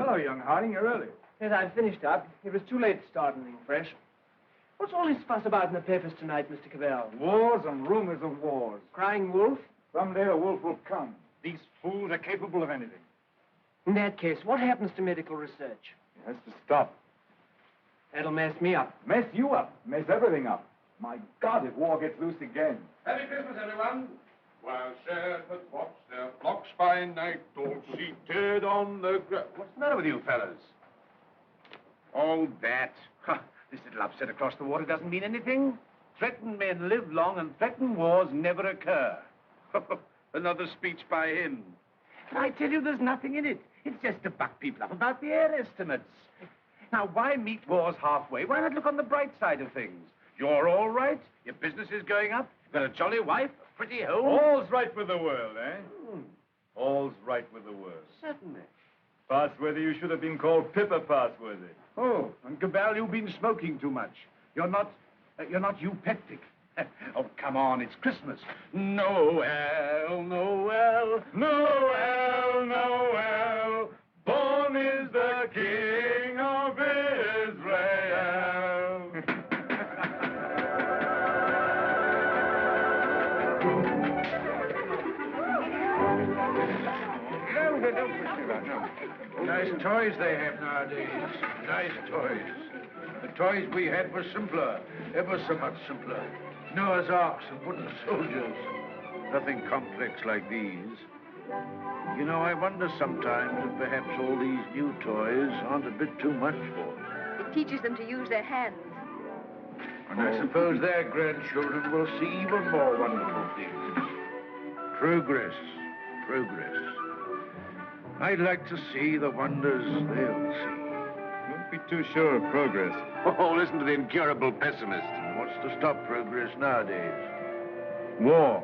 Hello, young Harding. You're early. Yes, I've finished up. It was too late to start anything fresh. What's all this fuss about in the papers tonight, Mr. Cavell? Wars and rumors of wars. Crying wolf? Someday the wolf will come. These fools are capable of anything. In that case, what happens to medical research? It has to stop. That'll mess me up. Mess you up. Mess everything up. My God, if war gets loose again. Happy Christmas, everyone. While shepherds watch their flocks by night, all seated on the ground. What's the matter with you fellas? Oh, that. Huh. This little upset across the water doesn't mean anything. Threatened men live long and threatened wars never occur. Another speech by him. But I tell you, there's nothing in it. It's just to buck people up about the air estimates. Now, why meet wars halfway? Why not look on the bright side of things? You're all right. Your business is going up. You've got a jolly wife, a pretty home. All's right with the world, eh? All's right with the world. Certainly. Passworthy, you should have been called Pippa Passworthy. Oh, and Cabell, you've been smoking too much. You're not eupeptic. Oh, come on, it's Christmas. Noel, Noel, Noel, Noel, born is the King of Israel. Nice toys they have nowadays. Nice toys. The toys we had were simpler, ever so much simpler. Noah's Arks and wooden soldiers. Nothing complex like these. You know, I wonder sometimes if perhaps all these new toys aren't a bit too much for them. It teaches them to use their hands. And I suppose their grandchildren will see even more wonderful things. Progress, progress. I'd like to see the wonders they'll see. Don't be too sure of progress. Oh, listen to the incurable pessimist. What's to stop progress nowadays? War.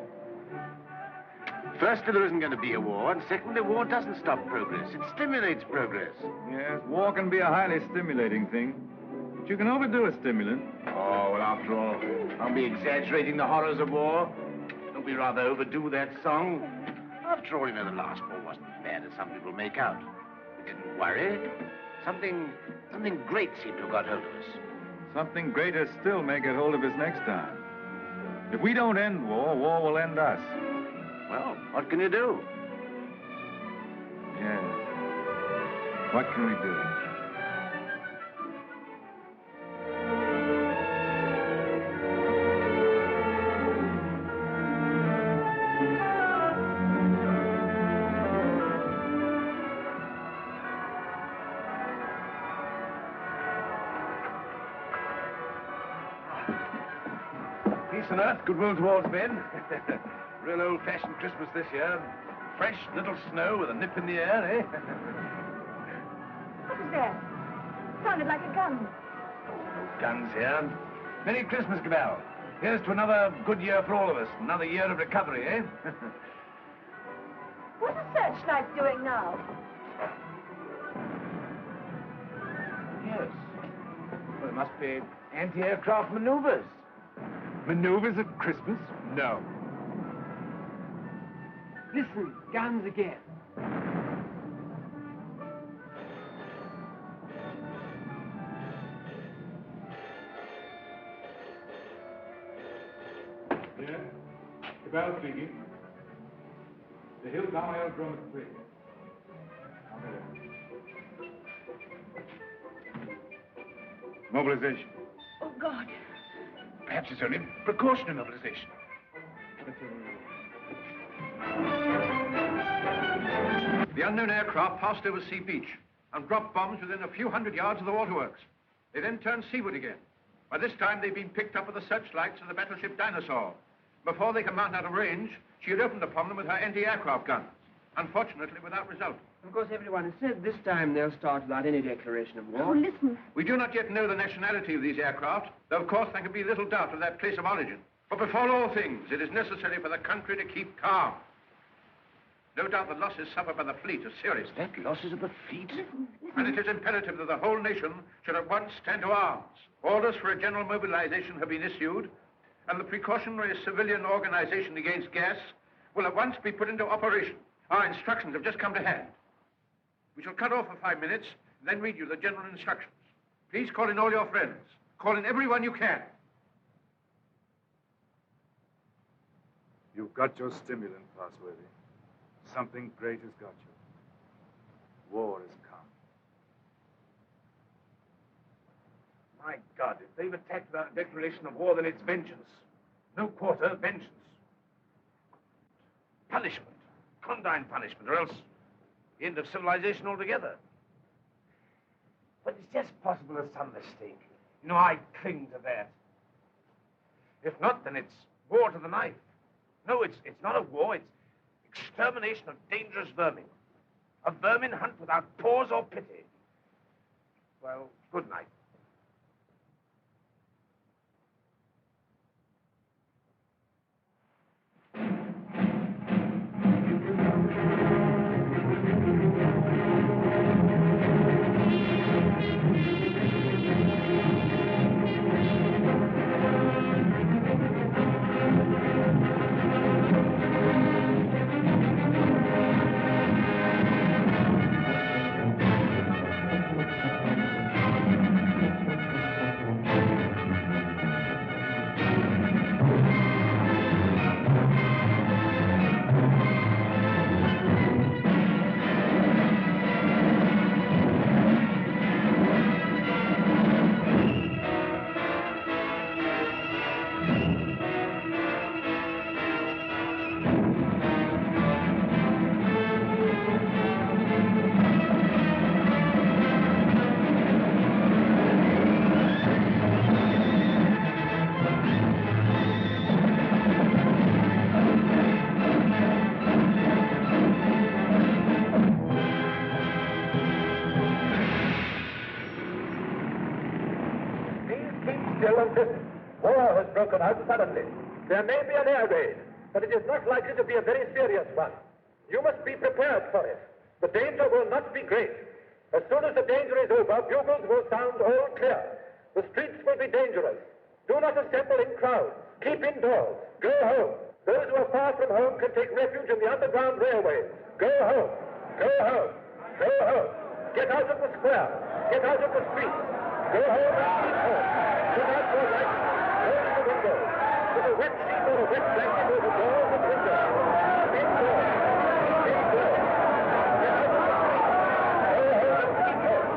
Firstly, there isn't going to be a war, and secondly, war doesn't stop progress. It stimulates progress. Yes, war can be a highly stimulating thing. But you can overdo a stimulant. Oh, well, after all, I'll be exaggerating the horrors of war. Don't we rather overdo that song? After all, you know, the last war wasn't as bad as some people make out. We didn't worry. Something great seemed to have got hold of us. Something greater still may get hold of us next time. If we don't end war, war will end us. Well, what can you do? Yes. What can we do? Peace on earth, goodwill towards men. Real old-fashioned Christmas this year. Fresh little snow with a nip in the air, eh? What was that? Sounded like a gun. Guns here. Merry Christmas, Cabell. Here's to another good year for all of us. Another year of recovery, eh? What's the searchlight doing now? Yes. Well, it must be anti-aircraft maneuvers. Maneuvers at Christmas? No. Listen, guns again. Yes? Cabell speaking. The Hilltown Aerodrome is clear. Mobilization. Oh, God. Perhaps it's only precautionary mobilization. The unknown aircraft passed over Sea Beach and dropped bombs within a few hundred yards of the waterworks. They then turned seaward again. By this time, they'd been picked up with the searchlights of the battleship Dinosaur. Before they could mount out of range, she had opened upon them with her anti-aircraft guns. Unfortunately, without result. Of course, everyone has said this time they'll start without any declaration of war. Oh, listen. We do not yet know the nationality of these aircraft, though of course there can be little doubt of their place of origin. But before all things, it is necessary for the country to keep calm. No doubt the losses suffered by the fleet are serious. That losses of the fleet? Listen. And it is imperative that the whole nation should at once stand to arms. Orders for a general mobilization have been issued, and the precautionary civilian organization against gas will at once be put into operation. Our instructions have just come to hand. We shall cut off for 5 minutes, and then read you the general instructions. Please call in all your friends. Call in everyone you can. You've got your stimulant, Passworthy. Something great has got you. War has come. My God, if they've attacked without a declaration of war, then it's vengeance. No quarter, vengeance. Punishment. Condign punishment, or else the end of civilization altogether. But it's just possible there's some mistake. You know, I cling to that. If not, then it's war to the knife. No, it's not a war, it's extermination of dangerous vermin. A vermin hunt without pause or pity. Well, good night. War has broken out suddenly. There may be an air raid, but it is not likely to be a very serious one. You must be prepared for it. The danger will not be great. As soon as the danger is over, bugles will sound all clear. The streets will be dangerous. Do not assemble in crowds. Keep indoors. Go home. Those who are far from home can take refuge in the underground railways. Go home. Go home. Go home. Get out of the square. Get out of the streets. Go home and keep home. Put out your lights. Close the windows. Put a wet sheet or a wet blanket over doors and windows. Keep indoors. Keep indoors. Get out of the streets. Go home and keep home.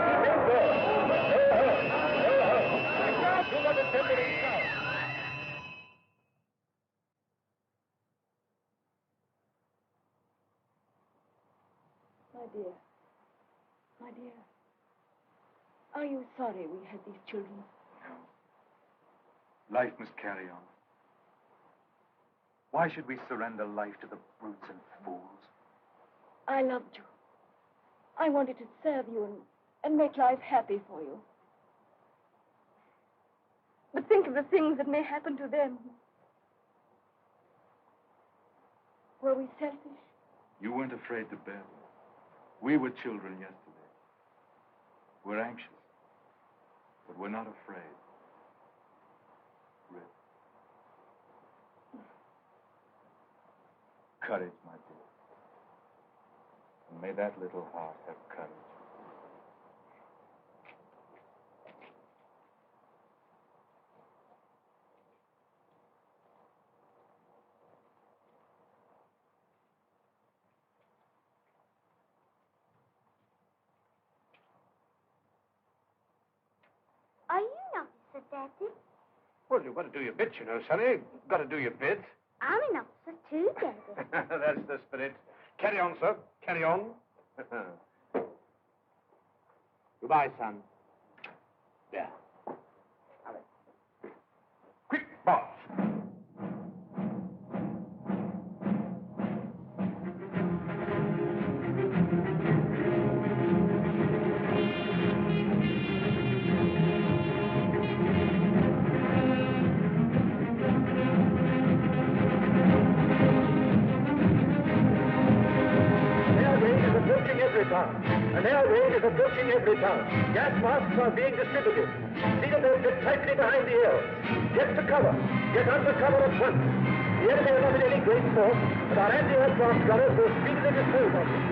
Keep indoors. Go home. Go home. Do not assemble in crowds. My dear, are you sorry we had these children? No. Life must carry on. Why should we surrender life to the brutes and fools? I loved you. I wanted to serve you and make life happy for you. But think of the things that may happen to them. Were we selfish? You weren't afraid to bear them. We were children yesterday. We're anxious, but we're not afraid. Rip. Courage, my dear. And may that little heart have courage. Are you an officer, Daddy? Well, you've got to do your bit, you know, Sonny. You've got to do your bit. I'm an officer too, Daddy. That's the spirit. Carry on, sir. Carry on. Goodbye, son. There. Hurry. Quick, boss. An air raid is approaching every town. Gas masks are being distributed. See that they're fit tightly behind the ears. Get to cover. Get under cover at once. The enemy are not in any great force, but our anti-aircraft gunners will speedily dispose of them.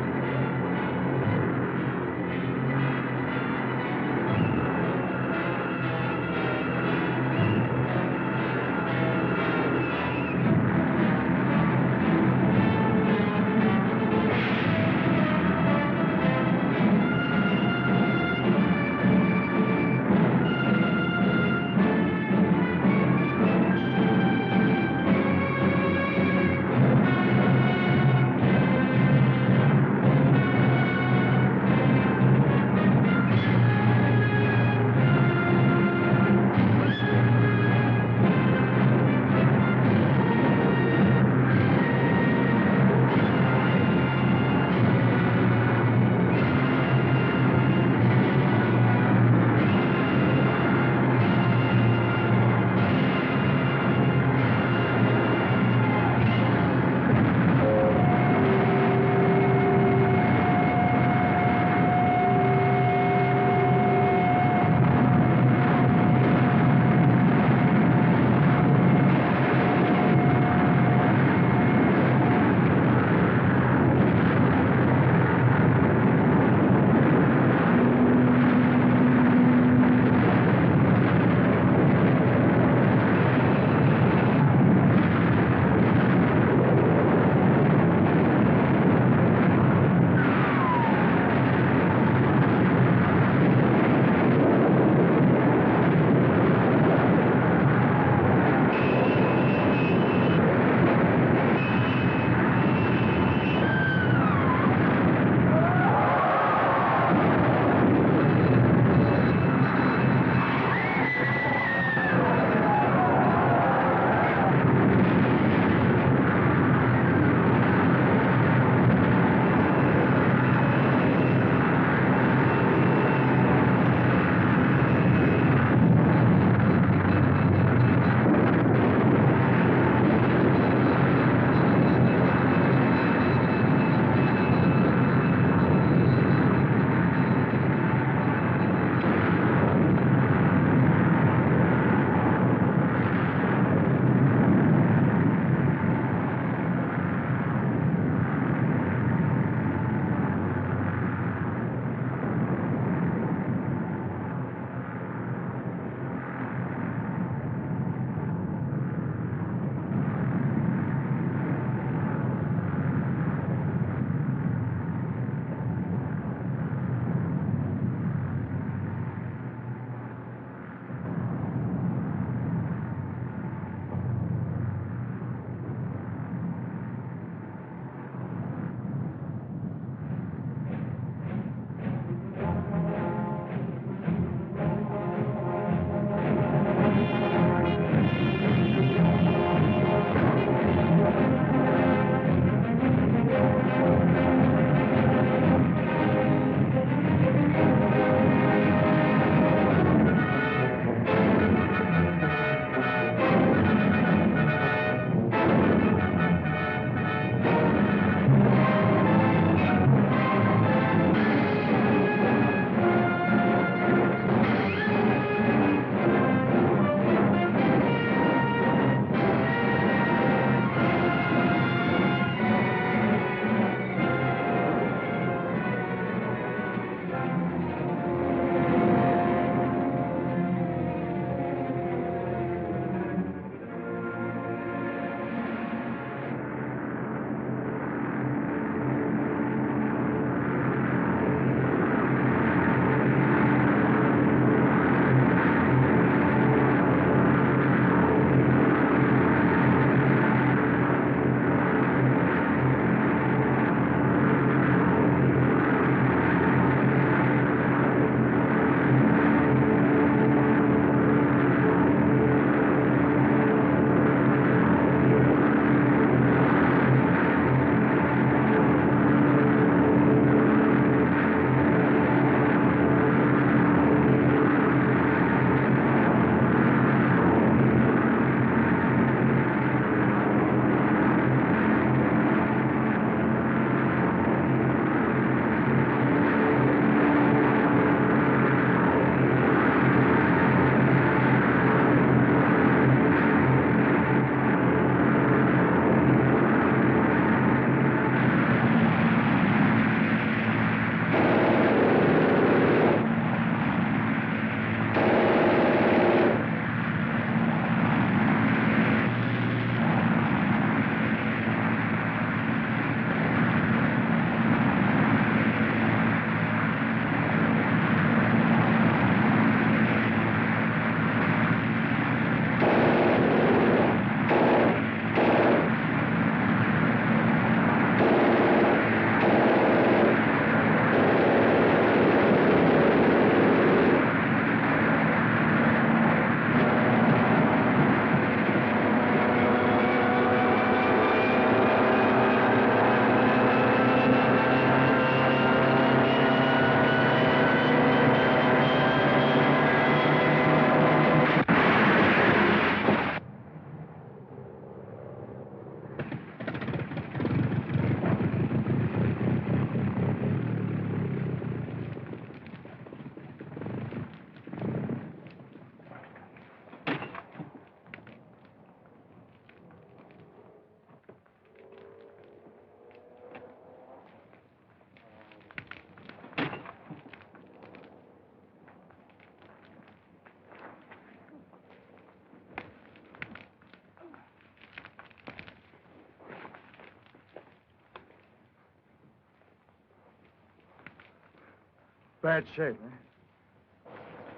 Bad shape, eh?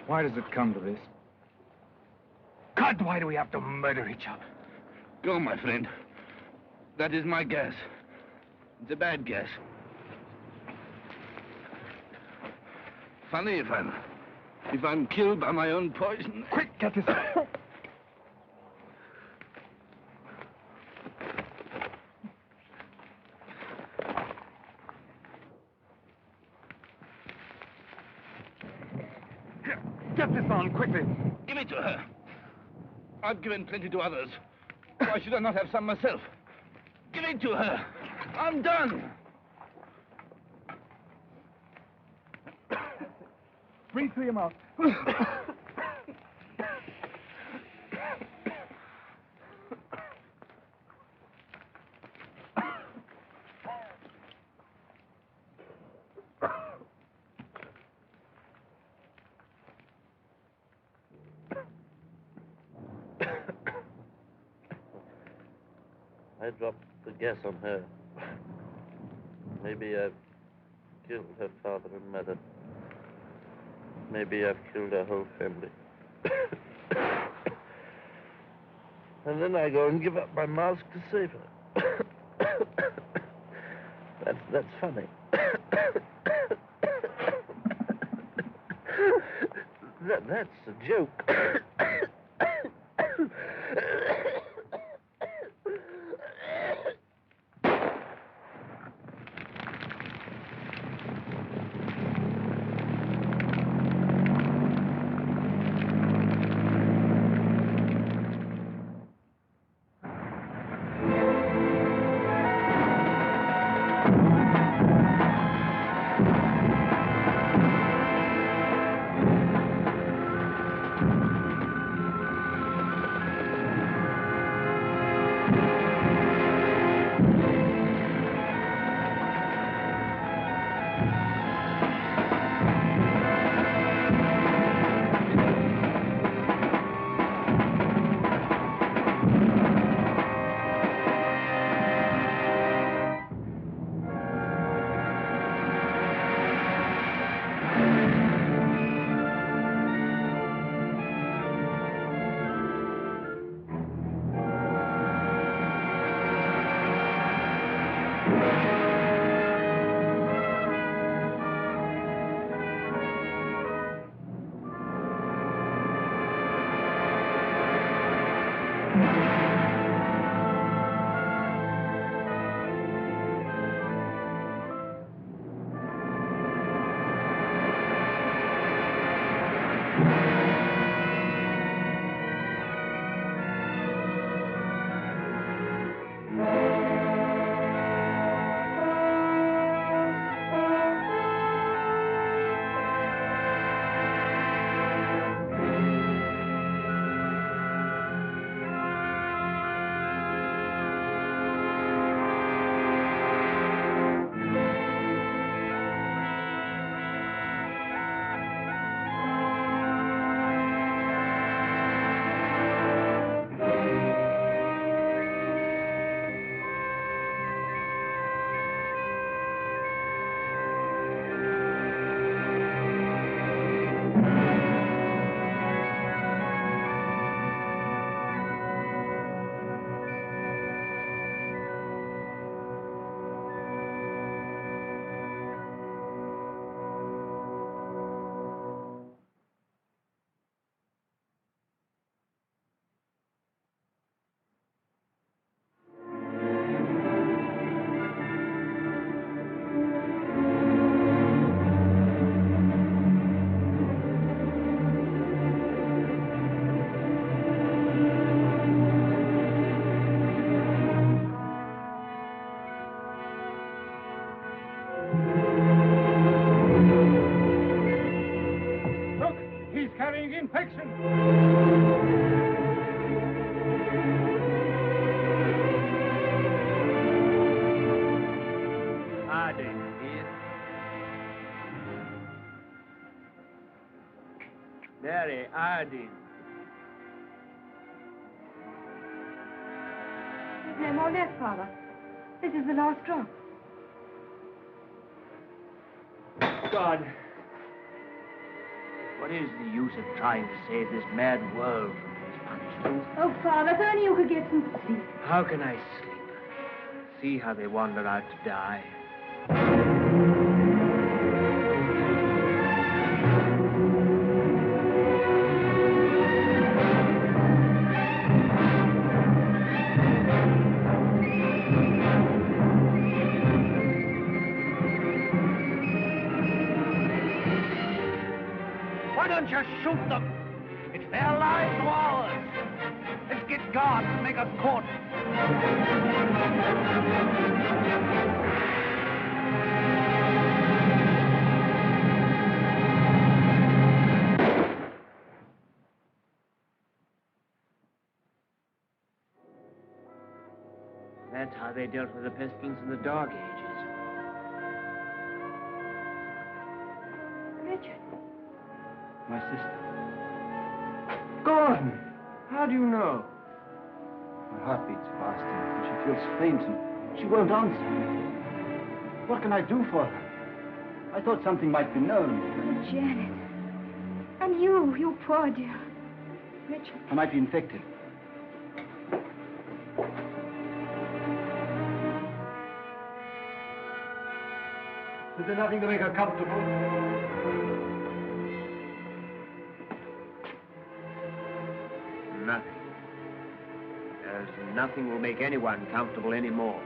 Why does it come to this? God, why do we have to murder each other? Go, my friend. That is my guess. It's a bad guess. Funny if I'm killed by my own poison. Quick, get this. Get this on, quickly. Give it to her. I've given plenty to others. Why should I not have some myself? Give it to her. I'm done. Breathe through your mouth. I dropped the gas on her. Maybe I've killed her father and mother. Maybe I've killed her whole family. And then I go and give up my mask to save her. That's funny. That's a joke. Mary, Ardeen. There's no more left, Father. This is the last drop. God, What is the use of trying to save this mad world from these punishments? Oh, Father, if only you could get some sleep. How can I sleep? See how they wander out to die. Why don't you shoot them? It's their lives or ours. Let's get guards and make a court. That's how they dealt with the pestilence in the Dark Ages. Richard. My sister. Gordon! How do you know? My heart beats fast and she feels faint and she won't answer. What can I do for her? I thought something might be known. Oh, Janet. And you poor dear. Richard. I might be infected. Is there nothing to make her comfortable? Nothing. There's nothing will make anyone comfortable anymore.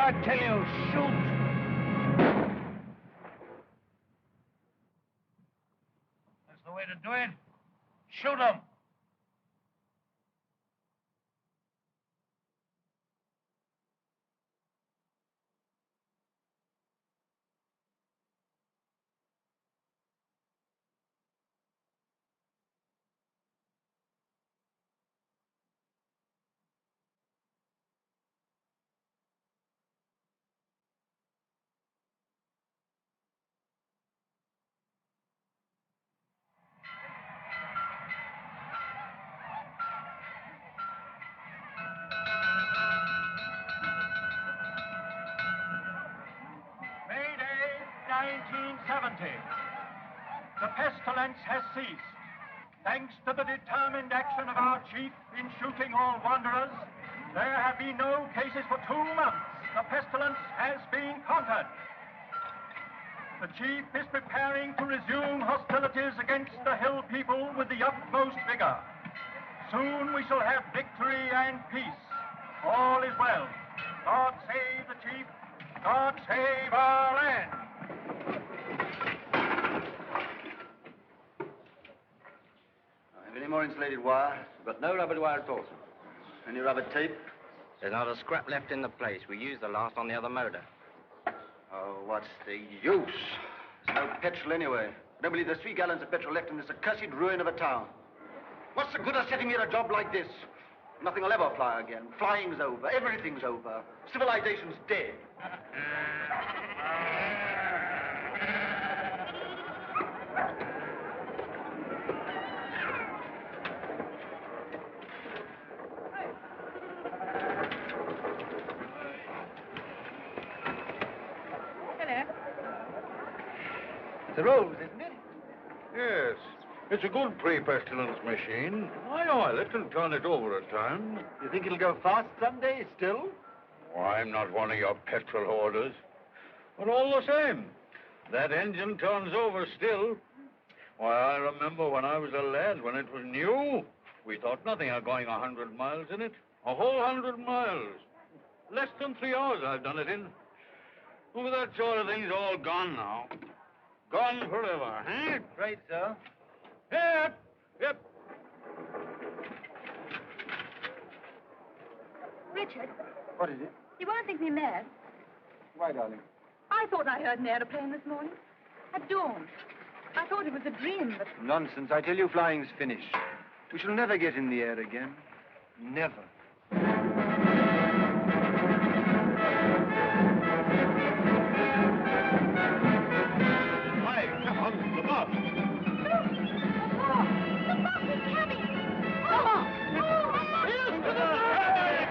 I tell you, shoot! That's the way to do it. Shoot him! The pestilence has ceased. Thanks to the determined action of our chief in shooting all wanderers, there have been no cases for 2 months. The pestilence has been conquered. The chief is preparing to resume hostilities against the hill people with the utmost vigor. Soon we shall have victory and peace. All is well. God save the chief. God save our land. Any more insulated wire? We've got no rubber wire at all, sir. Any rubber tape? There's not a scrap left in the place. We used the last on the other motor. Oh, what's the use? There's no petrol anyway. I don't believe there's 3 gallons of petrol left in this accursed ruin of a town. What's the good of setting me at a job like this? Nothing will ever fly again. Flying's over. Everything's over. Civilization's dead. It's a rose, isn't it? Yes. It's a good pre-pestilence machine. Aye, let them turn it over at times. You think it'll go fast someday still? Oh, I'm not one of your petrol hoarders. But all the same, that engine turns over still. Why, I remember when I was a lad, when it was new, we thought nothing of going 100 miles in it. A whole 100 miles. Less than 3 hours I've done it in. Oh, that sort of thing's all gone now. Gone forever, eh? Right, sir. Yep, yep. Richard, What is it? you won't think me mad. Why, darling? I thought I heard an aeroplane this morning. At dawn. I thought it was a dream, but... Nonsense. I tell you, flying's finished. We shall never get in the air again. Never. Hi, come on, the boss. The boss is coming. Here's to the head!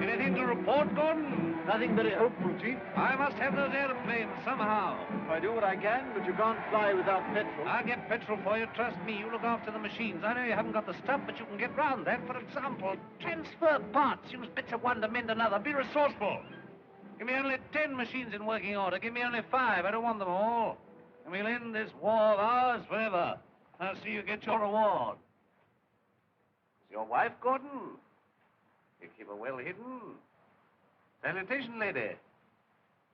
Anything to report, Gordon? Nothing very hopeful, Chief. I must have those airplanes somehow. I do what I can, but you can't fly without petrol. I'll get petrol for you, trust me. You look after the machines. I know you haven't got the stuff, but you can get round that. For example, transfer parts. Use bits of one to mend another. Be resourceful. Give me only 10 machines in working order. Give me only 5. I don't want them all. And we'll end this war of ours forever. I'll see you get your reward. Is your wife, Gordon? You keep her well hidden. Salutation, lady.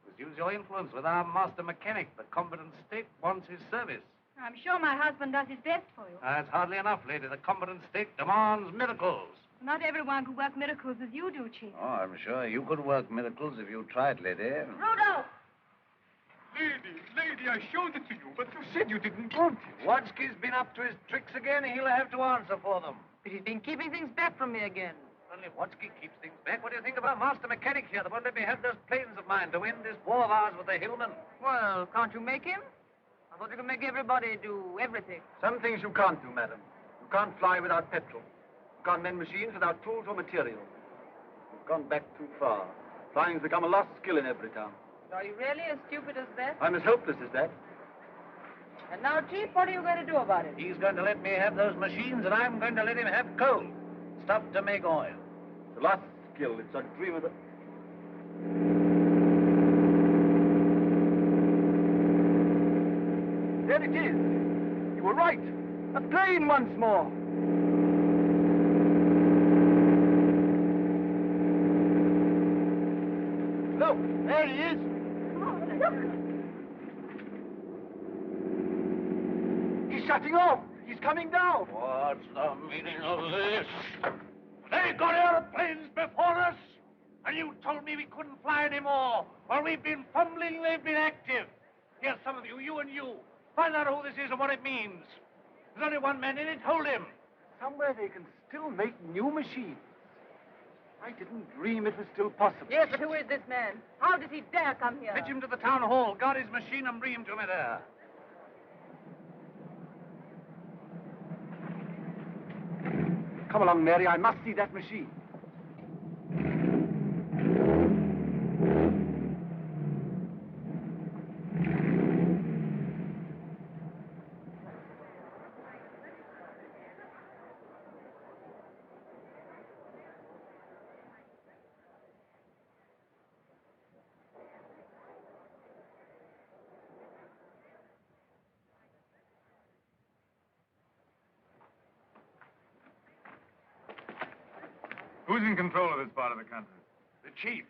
Must use your influence with our master mechanic. The competent state wants his service. I'm sure my husband does his best for you. That's hardly enough, lady. The competent state demands miracles. Not everyone could work miracles as you do, Chief. Oh, I'm sure you could work miracles if you tried, lady. Rudolph! Lady, I showed it to you, but you said you didn't want it. Watsky's been up to his tricks again. He'll have to answer for them. But he's been keeping things back from me again. Only Watsky keeps things back. What do you think of our master mechanic here that won't let me have those planes of mine to end this war of ours with the Hillmen? Well, can't you make him? I thought you could make everybody do everything. Some things you can't do, madam. You can't fly without petrol. You can't mend machines without tools or material. You've gone back too far. Flying's become a lost skill in every town. Are you really as stupid as that? I'm as helpless as that. And now, Chief, what are you going to do about it? He's going to let me have those machines, and I'm going to let him have coal. Stuff to make oil. It's a lost skill. It's a dream of the... There it is. You were right. A plane once more. Look, there he is. He's shutting off. He's coming down. What's the meaning of this? They got airplanes before us, and you told me we couldn't fly anymore. While we've been fumbling, they've been active. Here, some of you, you and you, find out who this is and what it means. There's only one man in it. Hold him. Somewhere they can still make new machines. I didn't dream it was still possible. Yes, but who is this man? How does he dare come here? Fetch him to the town hall, guard his machine, and bring him to me there. Come along, Mary. I must see that machine. Who's in control of this part of the country? The chief.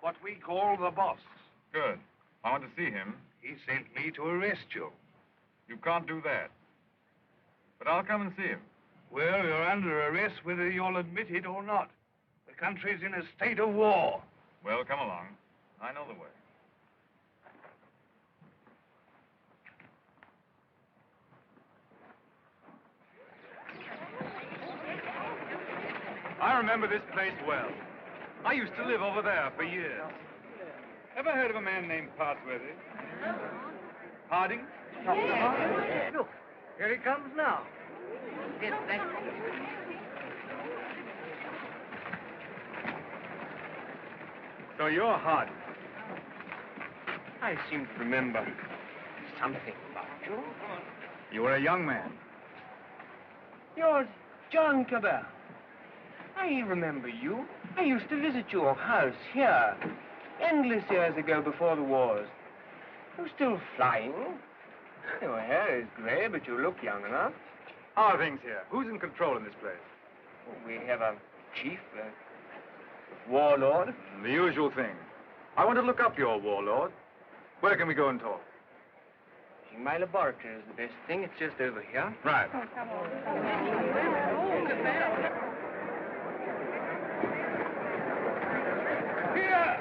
What we call the boss. Good. I want to see him. He sent me to arrest you. You can't do that. But I'll come and see him. Well, you're under arrest whether you'll admit it or not. The country's in a state of war. Well, come along. I know the way. I remember this place well. I used to live over there for years. Ever heard of a man named Parsworthy? Harding? Yes. Look, here he comes now. Yes, thank you. So you're Harding. I seem to remember something about you. You were a young man. You're John Cabell. I remember you. I used to visit your house here endless years ago before the wars. You're still flying. Your hair is gray, but you look young enough. How are things here? Who's in control in this place? We have a chief, a warlord. The usual thing. I want to look up your warlord. Where can we go and talk? My laboratory is the best thing. It's just over here. Right. Oh, come on. Here!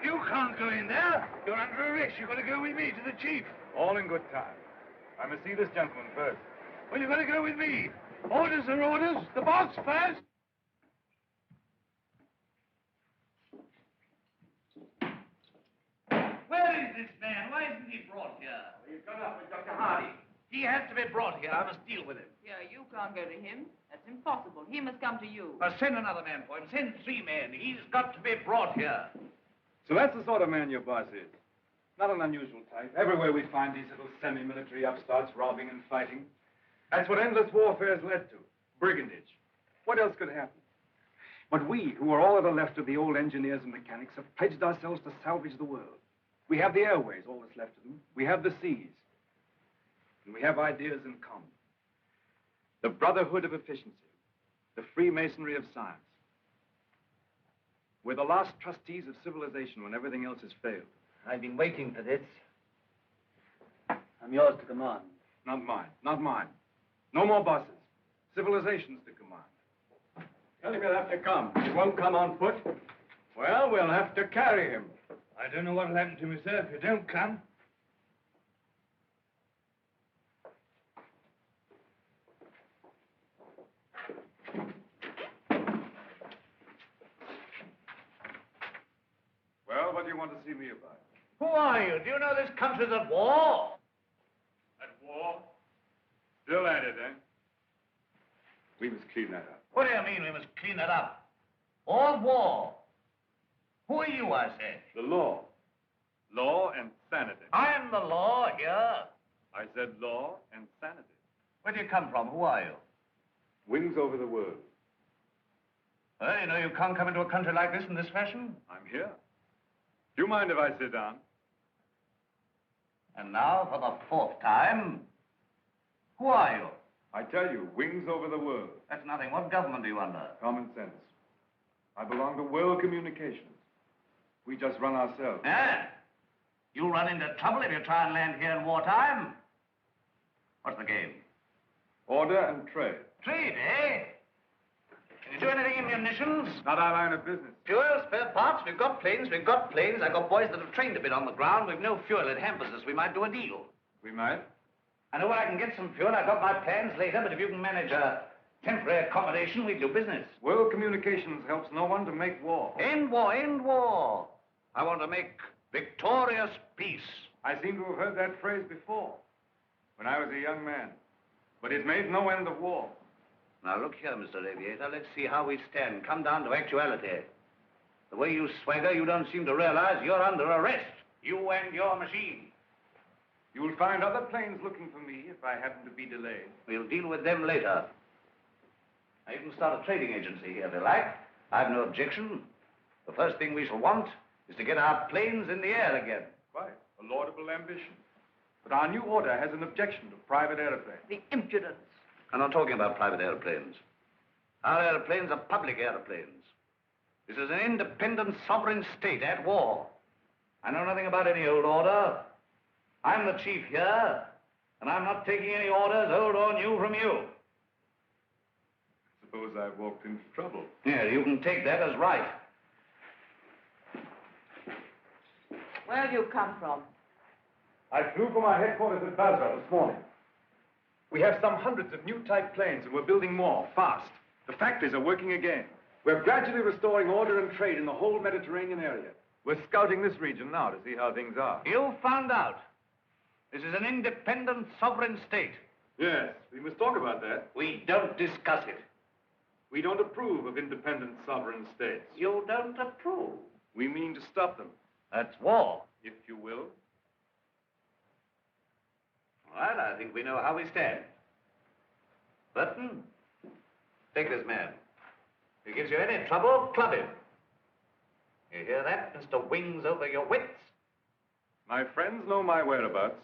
You can't go in there. You're under arrest. You've got to go with me to the chief. All in good time. I must see this gentleman first. Well, you've got to go with me. Orders are orders. The boss first. Where is this man? Why isn't he brought here? He's gone up with Dr. Hardy. He has to be brought here. I must deal with him. Yeah, you can't go to him. That's impossible. He must come to you. Send another man for him. Send 3 men. He's got to be brought here. So that's the sort of man your boss is. Not an unusual type. Everywhere we find these little semi-military upstarts robbing and fighting. That's what endless warfare has led to. Brigandage. What else could happen? But we, who are all that are left of the old engineers and mechanics, have pledged ourselves to salvage the world. We have the airways, all that's left of them. We have the seas. And we have ideas in common. The brotherhood of efficiency. The Freemasonry of science. We're the last trustees of civilization when everything else has failed. I've been waiting for this. I'm yours to command. Not mine. Not mine. No more bosses. Civilization's to command. Tell him he'll have to come. He won't come on foot. Well, we'll have to carry him. I don't know what'll happen to me, sir, if you don't come. Well, what do you want to see me about? Who are you? Do you know this country's at war? At war? Still at it, eh? We must clean that up. What do you mean we must clean it up? All war. Who are you, I say? The law. Law and sanity. I am the law here. I said law and sanity. Where do you come from? Who are you? Wings over the world. Well, you know you can't come into a country like this in this fashion. I'm here. Do you mind if I sit down? And now, for the 4th time, who are you? I tell you, wings over the world. That's nothing. What government are you under? Common sense. I belong to World Communications. We just run ourselves. Yeah? You'll run into trouble if you try and land here in wartime. What's the game? Order and trade. Trade, eh? Can you do anything in munitions? Not our line of business. Fuel, spare parts, we've got planes. I've got boys that have trained a bit on the ground. We've no fuel, it hampers us. We might do a deal. We might? I know where I can get some fuel. I've got my plans later, but if you can manage a temporary accommodation, we do business. World Communications helps no one to make war. End war, end war. I want to make victorious peace. I seem to have heard that phrase before, when I was a young man. But it made no end of war. Now, look here, Mr. Aviator. Let's see how we stand. Come down to actuality. The way you swagger, you don't seem to realize you're under arrest. You and your machine. You'll find other planes looking for me if I happen to be delayed. We'll deal with them later. Now, you can start a trading agency here if you like. I've no objection. The first thing we shall want is to get our planes in the air again. Quite. A laudable ambition. But our new order has an objection to private airplanes. The impudence. I'm not talking about private airplanes. Our airplanes are public airplanes. This is an independent sovereign state at war. I know nothing about any old order. I'm the chief here, and I'm not taking any orders, old or new, from you. Suppose I've walked into trouble. Yeah, you can take that as right. Where have you come from? I flew from our headquarters at Basra this morning. We have some hundreds of new type planes, and we're building more, fast. The factories are working again. We're gradually restoring order and trade in the whole Mediterranean area. We're scouting this region now to see how things are. You found out. This is an independent sovereign state. Yes, we must talk about that. We don't discuss it. We don't approve of independent sovereign states. You don't approve. We mean to stop them. That's war. If you will. All right, I think we know how we stand. Burton, take this man. If he gives you any trouble, club him. You hear that, Mr. Wings over your wits? My friends know my whereabouts.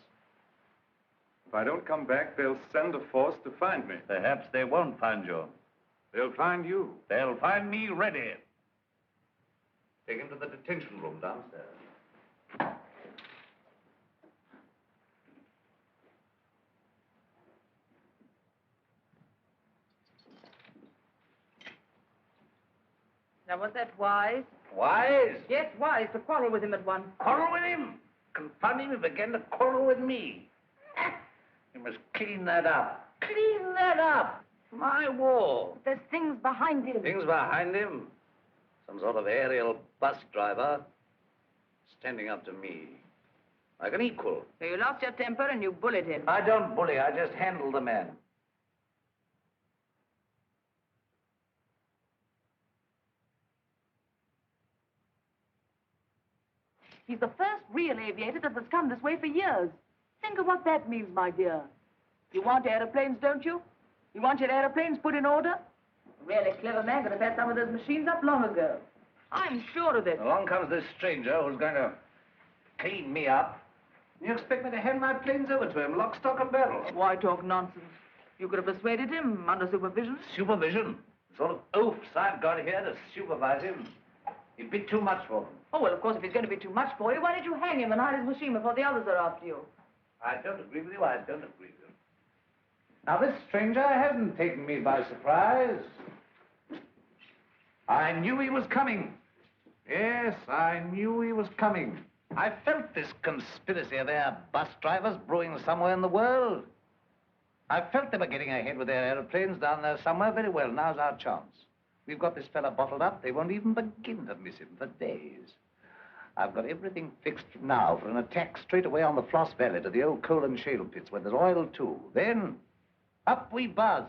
If I don't come back, they'll send a force to find me. Perhaps they won't find you. They'll find you. They'll find me ready. Take him to the detention room downstairs. Now, was that wise? Wise? Yes, wise, to quarrel with him at once. Quarrel with him? Confound him, he began to quarrel with me. You must clean that up. Clean that up. My war. There's things behind him. Things behind him? Some sort of aerial bus driver standing up to me. Like an equal. So you lost your temper and you bullied him. I don't bully, I just handle the man. He's the first real aviator that has come this way for years. Think of what that means, my dear. You want aeroplanes, don't you? You want your aeroplanes put in order? A really clever man could have had some of those machines up long ago. I'm sure of it. Along comes this stranger who's going to clean me up. You expect me to hand my planes over to him, lock, stock, and barrel? Why talk nonsense? You could have persuaded him under supervision. Supervision? The sort of oafs I've got here to supervise him. He'd be too much for them. Oh, well, of course, if he's going to be too much for you, why don't you hang him and hide his machine before the others are after you? I don't agree with you, I don't agree with you. Now, this stranger hasn't taken me by surprise. I knew he was coming. Yes, I knew he was coming. I felt this conspiracy of their bus drivers brewing somewhere in the world. I felt they were getting ahead with their aeroplanes down there somewhere. Very well, now's our chance. We've got this fella bottled up. They won't even begin to miss him for days. I've got everything fixed now for an attack straight away on the Floss Valley to the old coal and shale pits where there's oil, too. Then, up we buzz.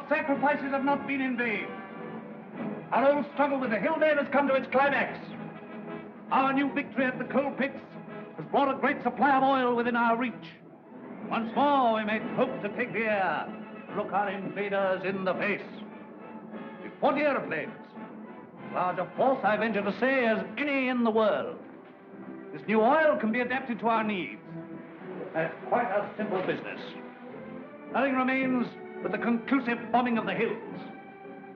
Sacrifices have not been in vain. Our old struggle with the hillman has come to its climax. Our new victory at the coal pits has brought a great supply of oil within our reach. Once more, we may hope to take the air, look our invaders in the face. With 40 aeroplanes, large a force, I venture to say, as any in the world. This new oil can be adapted to our needs. And it's quite a simple business. Nothing remains but the conclusive bombing of the hills.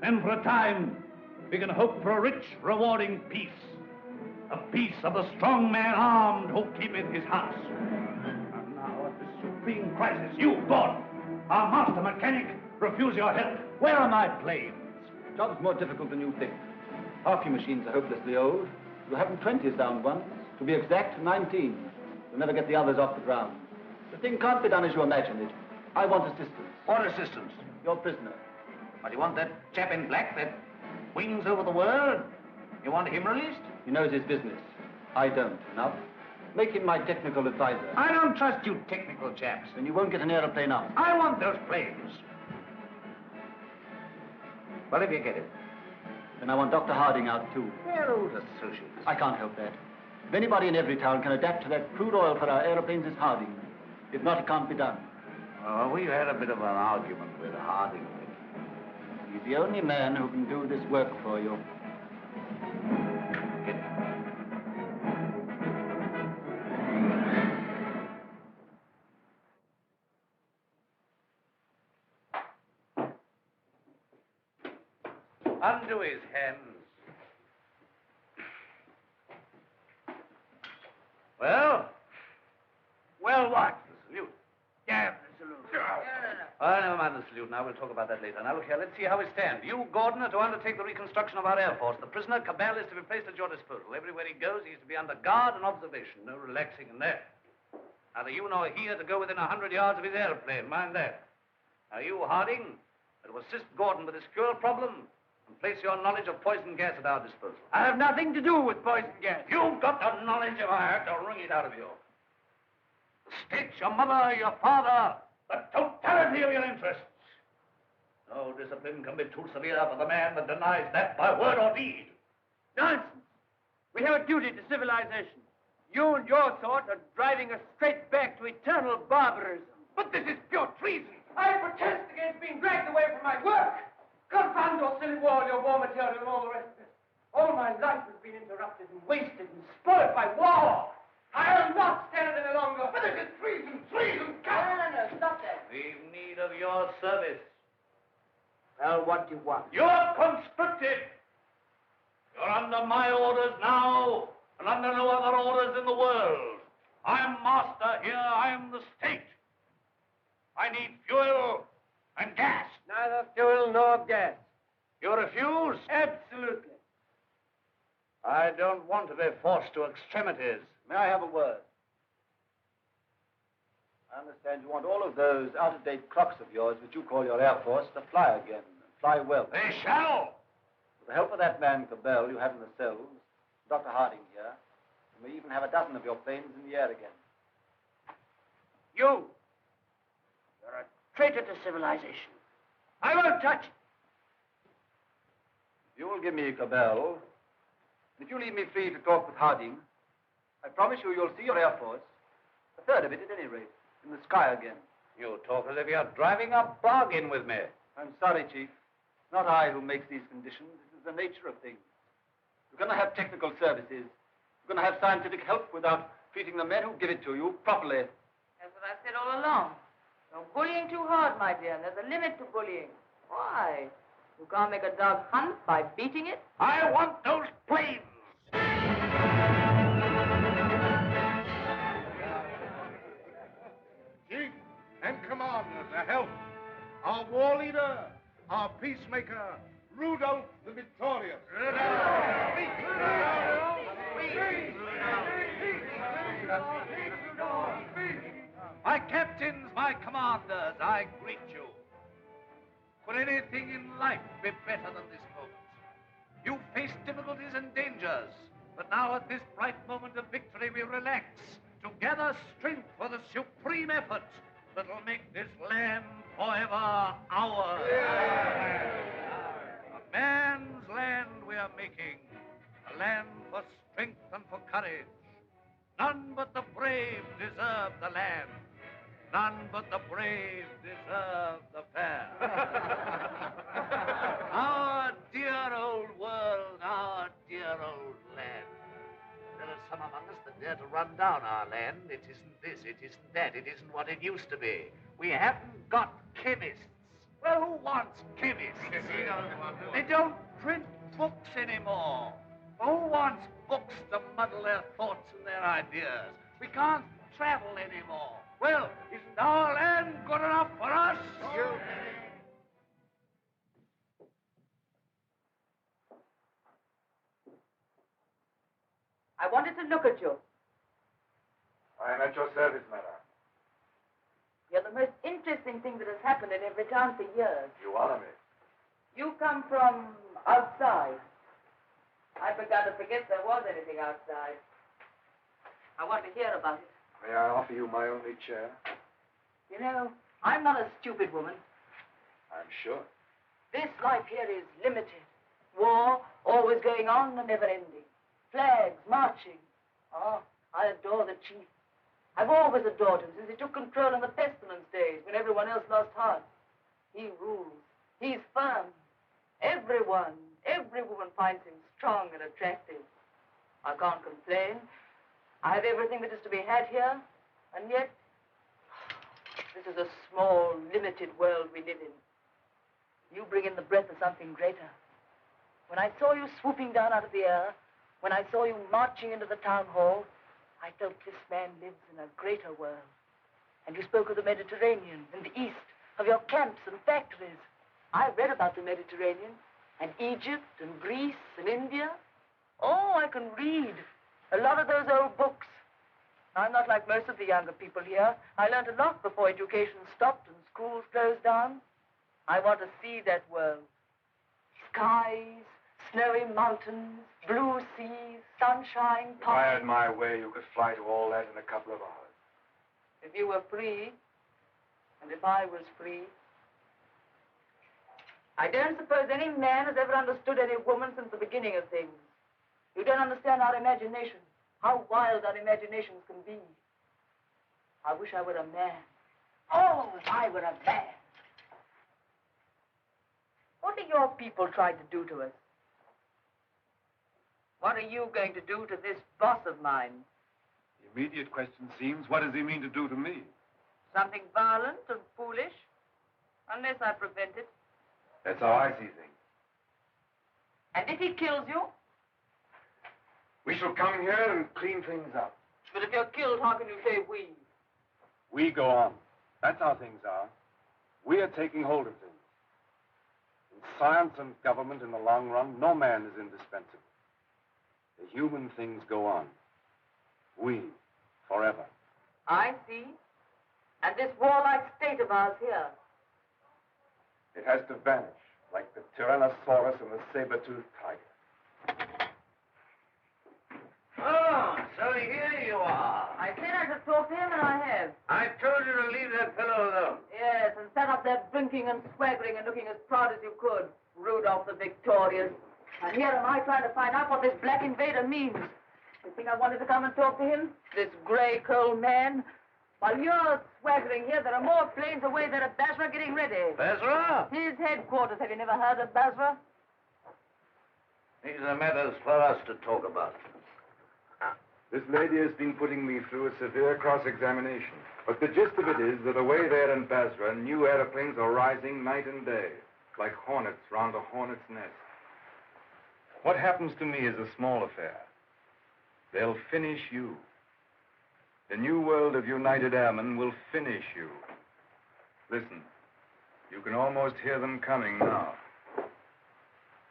Then for a time, we can hope for a rich, rewarding peace. A peace of the strong man armed who keepeth his house. And now at this supreme crisis, you, Gordon, our master mechanic, refuse your help. Where are my planes? Job's more difficult than you think. Half your machines are hopelessly old. You haven't 20 sound ones. To be exact, 19. You'll never get the others off the ground. The thing can't be done as you imagine it. I want assistance. What assistance? Your prisoner. What, do you want that chap in black that wings over the world? You want him released? He knows his business. I don't. Now, make him my technical advisor. I don't trust you technical chaps. Then you won't get an aeroplane out. I want those planes. Well, if you get it. Then I want Dr. Harding out, too. They're old associates. I can't help that. If anybody in every town can adapt to that crude oil for our aeroplanes, it's Harding. If not, it can't be done. Oh, we had a bit of an argument with Harding. He's the only man who can do this work for you. Get it. Undo his hands. Well? Well, what? The salute. Damn the salute. Oh, never mind the salute now. We'll talk about that later. Now, look here. Let's see how we stand. You, Gordon, are to undertake the reconstruction of our Air Force. The prisoner, Cabell, is to be placed at your disposal. Everywhere he goes, he's to be under guard and observation. No relaxing in there. Neither you nor he are to go within 100 yards of his airplane. Mind that. Now, you, Harding, are to assist Gordon with his fuel problem and place your knowledge of poison gas at our disposal. I have nothing to do with poison gas. You've got the knowledge if I have to wring it out of you. The state, your mother, your father, the totality of your interests. No discipline can be too severe for the man that denies that by word or deed. Nonsense. We have a duty to civilization. You and your sort are driving us straight back to eternal barbarism. But this is pure treason. I protest against being dragged away from my work. Confound your silly war, your war material, and all the rest of it. All my life has been interrupted and wasted and spoiled by war. I'll not stand it any longer. But this is treason, treason, No, stop that. We've need of your service. Well, what do you want? You're conscripted. You're under my orders now, and under no other orders in the world. I'm master here. I'm the state. I need fuel and gas. Neither fuel nor gas. You refuse? Absolutely. I don't want to be forced to extremities. May I have a word? I understand you want all of those out-of-date clocks of yours, which you call your Air Force, to fly again, and fly well. They shall! With the help of that man, Cabell, you have in the cells, Dr. Harding here, you may even have a dozen of your planes in the air again. You're a traitor to civilization. I won't touch it. You will give me Cabell. If you leave me free to talk with Harding, I promise you'll see your Air Force, a third of it at any rate, in the sky again. You talk as if you're driving a bargain with me. I'm sorry, Chief. Not I who makes these conditions. This is the nature of things. You're going to have technical services. You're going to have scientific help without treating the men who give it to you properly. That's what I said all along. You're bullying too hard, my dear, and there's a limit to bullying. Why? You can't make a dog hunt by beating it? I want those planes! Chief and commanders, a help. Our war leader, our peacemaker, Rudolph the Victorious. My captains, my commanders, I greet you. Could anything in life be better than this moment? You faced difficulties and dangers, but now at this bright moment of victory we relax to gather strength for the supreme effort that'll make this land forever ours. A man's land we are making, a land for strength and for courage. None but the brave deserve the land. None but the brave deserve the fair. Our dear old world, our dear old land. There are some among us that dare to run down our land. It isn't this, it isn't that, it isn't what it used to be. We haven't got chemists. Well, who wants chemists? They don't print books anymore. Who wants books to muddle their thoughts and their ideas? We can't travel anymore. Well, isn't our land good enough for us? I wanted to look at you. I am at your service, madam. You're the most interesting thing that has happened in every town for years. You honor me. You come from outside. I began to forget there was anything outside. I want to hear about it. May I offer you my only chair? You know, I'm not a stupid woman. I'm sure. This life here is limited. War, always going on and never ending. Flags, marching. Oh, I adore the chief. I've always adored him since he took control in the pestilence days when everyone else lost heart. He rules. He's firm. Every woman finds him strong and attractive. I can't complain. I have everything that is to be had here, and yet this is a small, limited world we live in. You bring in the breath of something greater. When I saw you swooping down out of the air, when I saw you marching into the town hall, I felt this man lives in a greater world. And you spoke of the Mediterranean and the East, of your camps and factories. I read about the Mediterranean and Egypt and Greece and India. Oh, I can read a lot of those old books. I'm not like most of the younger people here. I learned a lot before education stopped and schools closed down. I want to see that world. Skies, snowy mountains, blue seas, sunshine, If I had my way, you could fly to all that in a couple of hours. If you were free, and if I was free. I don't suppose any man has ever understood any woman since the beginning of things. You don't understand our imagination, how wild our imaginations can be. I wish I were a man. Oh, if I were a man. What are your people trying to do to us? What are you going to do to this boss of mine? The immediate question seems, what does he mean to do to me? Something violent and foolish, unless I prevent it. That's how I see things. And if he kills you? We shall come here and clean things up. But if you're killed, how can you say we? We go on. That's how things are. We are taking hold of things. In science and government, in the long run, no man is indispensable. The human things go on. We, forever. I see. And this warlike state of ours here. It has to vanish, like the Tyrannosaurus and the saber-toothed tiger. Oh, so here you are. I said I should talk to him, and I have. I told you to leave that fellow alone. Yes, and set up there drinking and swaggering and looking as proud as you could. Rudolph the Victorious. And here am I trying to find out what this black invader means. You think I wanted to come and talk to him? This gray, cold man? While you're swaggering here, there are more planes away there at Basra getting ready. Basra? His headquarters. Have you never heard of Basra? These are matters for us to talk about. This lady has been putting me through a severe cross-examination. But the gist of it is that away there in Basra, new airplanes are rising night and day, like hornets round a hornet's nest. What happens to me is a small affair. They'll finish you. The new world of United Airmen will finish you. Listen, you can almost hear them coming now.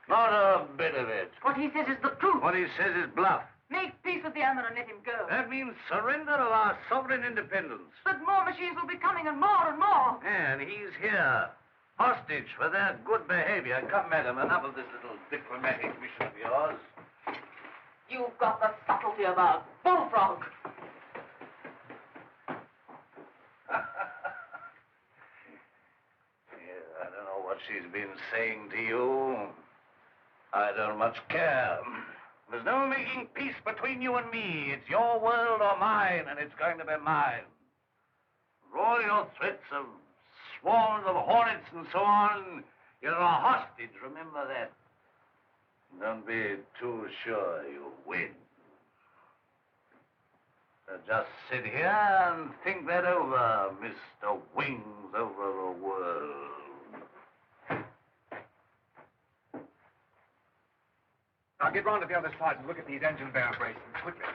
Not a bit of it. What he says is the truth. What he says is bluff. Make peace with the Airmen and let him go. That means surrender of our sovereign independence. But more machines will be coming and more and more. And he's here, hostage for their good behavior. Come, madam, enough of this little diplomatic mission of yours. You've got the subtlety of a bullfrog. I don't know what she's been saying to you. I don't much care. There's no making peace between you and me. It's your world or mine, and it's going to be mine. For all your threats of swarms of hornets and so on, you're a hostage, remember that. Don't be too sure you win. So just sit here and think that over, Mr. Wings over the world. Now get round to the other side and look at these engine bear braces, quickly.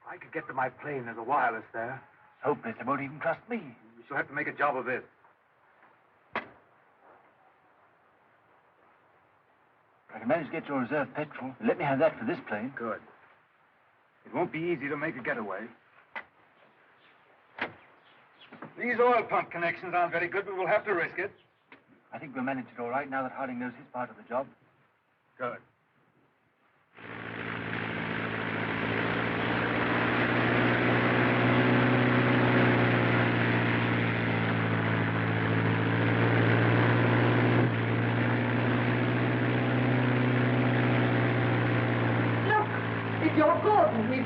I could get to my plane. There's a wireless there. Hopeless. They won't even trust me. We shall have to make a job of this. I can manage to get your reserve petrol. Let me have that for this plane. Good. It won't be easy to make a getaway. These oil pump connections aren't very good, but we'll have to risk it. I think we'll manage it all right now that Harding knows his part of the job. Good.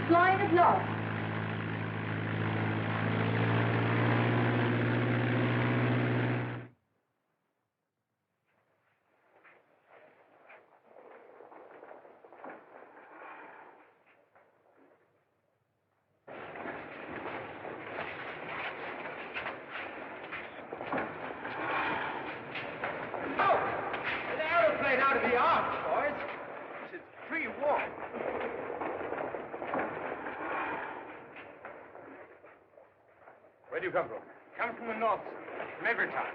flying at last. Out of the arms, boys. It's pre-war. Where do you come from? Come from the north, sir. From every town.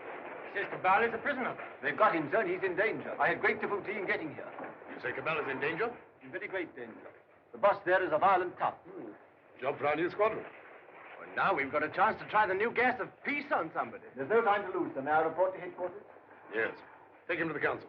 Says Cabal is a prisoner. They've got him, sir, and he's in danger. I had great difficulty in getting here. You say Cabal is in danger? In very great danger. The boss there is a violent tough. Job for our new squadron. Well, now we've got a chance to try the new gas of peace on somebody. There's no time to lose, sir. May I report to headquarters? Yes. Take him to the council.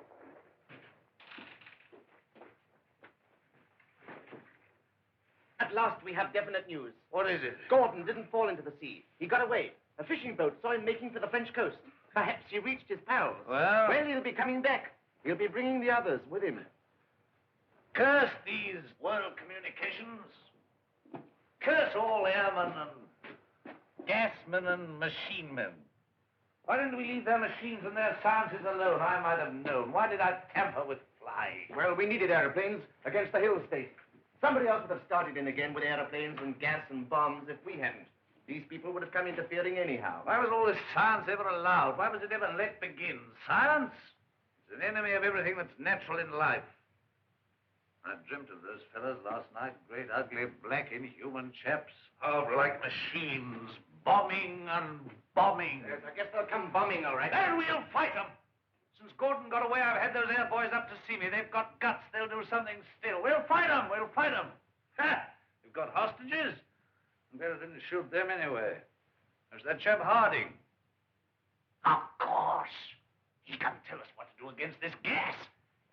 At last we have definite news. What is it? Gordon didn't fall into the sea. He got away. A fishing boat saw him making for the French coast. Perhaps he reached his pals. Well, he'll be coming back. He'll be bringing the others with him. curse these world communications. Curse all airmen and gasmen and machine men. Why didn't we leave their machines and their sciences alone? I might have known. Why did I tamper with flying? Well, we needed airplanes against the hill state. Somebody else would have started in again with airplanes and gas and bombs if we hadn't. These people would have come interfering anyhow. Why was all this science ever allowed? Why was it ever let begin? Science is an enemy of everything that's natural in life. I dreamt of those fellas last night, great, ugly, black, inhuman chaps, powerful like machines, bombing and bombing. Yes, I guess they'll come bombing, all right. And we'll fight them. Since Gordon got away, I've had those air boys up to see me. They've got guts. They'll do something still. We'll fight them. We'll fight them. Ha! We've got hostages. And better didn't shoot them anyway. There's that chap Harding. Of course. He can tell us what to do against this gas.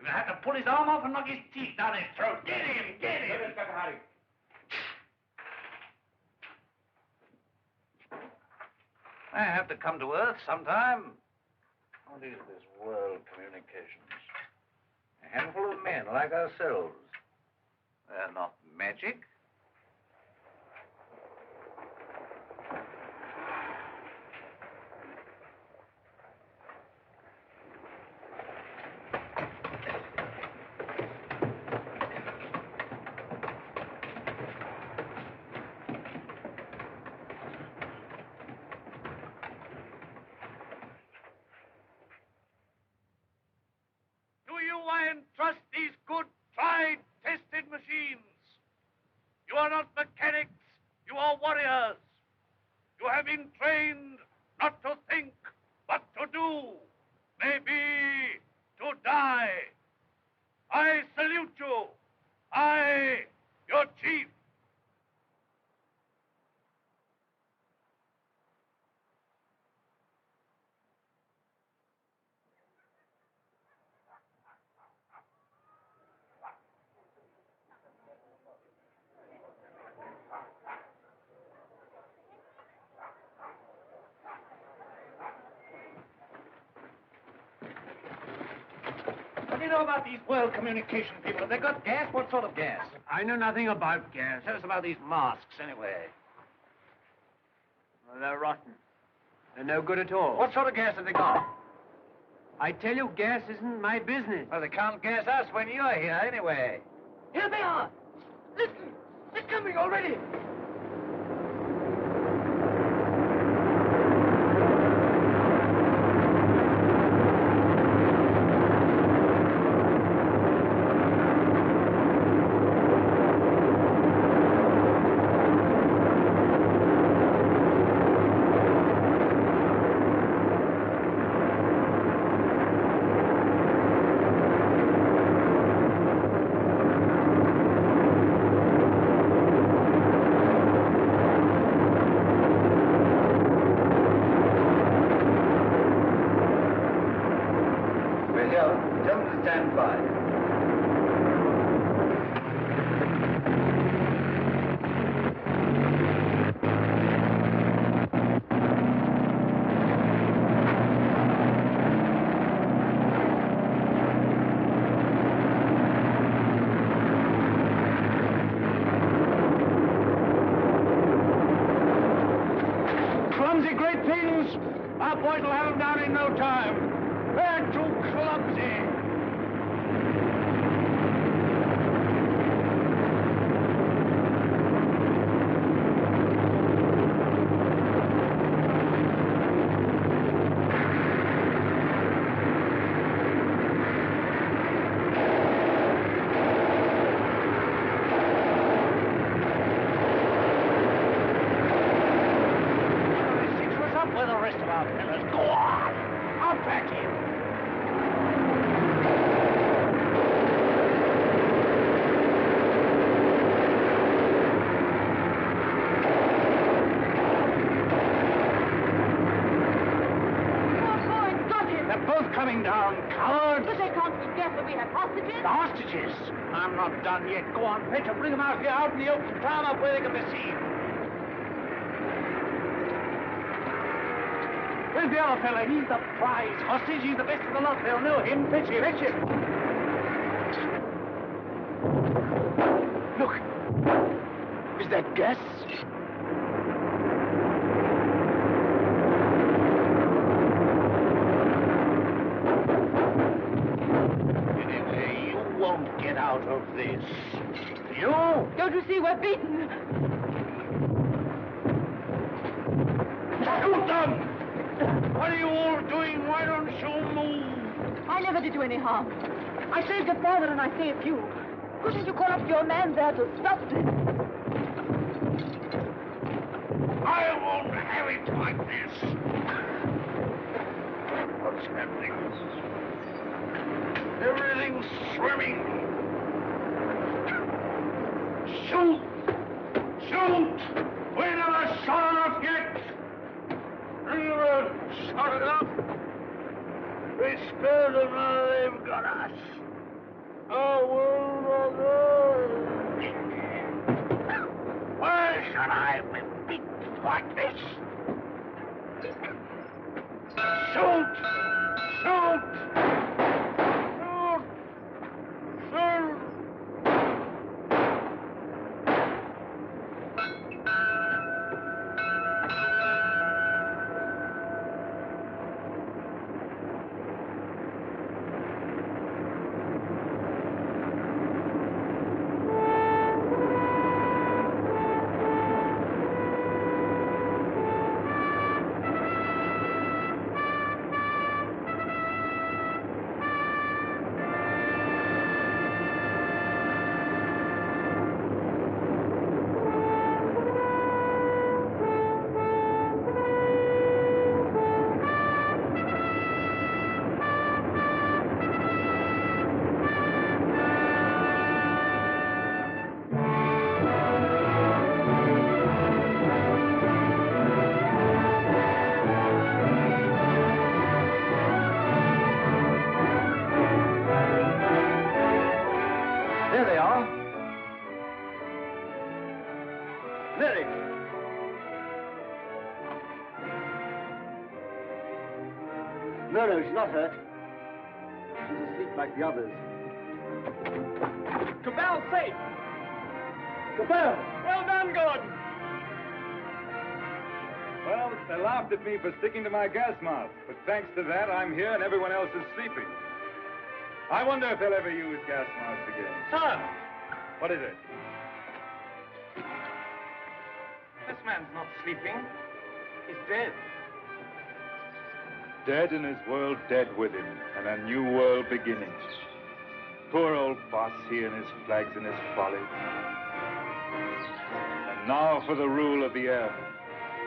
If I have to pull his arm off and knock his teeth down his throat. Get him! Get him! Let us get Harding. I have to come to Earth sometime. What is this world communications? A handful of men like ourselves. They're not magic. Trust these good, tried, tested machines. You are not mechanics, you are warriors. You have been trained not to think, but to do. Maybe to die. I salute you. I, your chief. What do you know about these world communication people? Have they got gas? What sort of gas? I know nothing about gas. Tell us about these masks, anyway. Well, they're rotten. They're no good at all. What sort of gas have they got? I tell you, gas isn't my business. Well, they can't gas us when you're here, anyway. Here they are. Listen, they're coming already. clumsy great things. Our boys will have them down in no time. They're too clumsy. I'm not done yet. Go on, Peter. Bring them out here, out in the open. Tie them up where they can be seen. Where's the other fella? He's the prize hostage. He's the best of the lot. They'll know him. Fetch him. Fetch him. Look. Is that gas? Out of this. You? Don't you see we're beaten? Shoot them! What are you all doing? Why don't you move? I never did you any harm. I saved your father and I saved you. Couldn't you call up your man there to stop this? I won't have it like this. What's happening? Everything's swimming. Shoot! Shoot! We never shot enough yet! We never shot enough! We spared them, now they've got us. Our world of ours. Why should I be beaten like this? Shoot! Shoot! Shoot! Shoot! No, she's not hurt. She's asleep like the others. Cabell's safe. Cabell! Well done, Gordon. Well, they laughed at me for sticking to my gas mask, but thanks to that, I'm here and everyone else is sleeping. I wonder if they'll ever use gas masks again. Sir! What is it? This man's not sleeping. He's dead. Dead and his world dead with him, and a new world beginning. Poor old boss, he and his flags and his folly. And now for the rule of the air,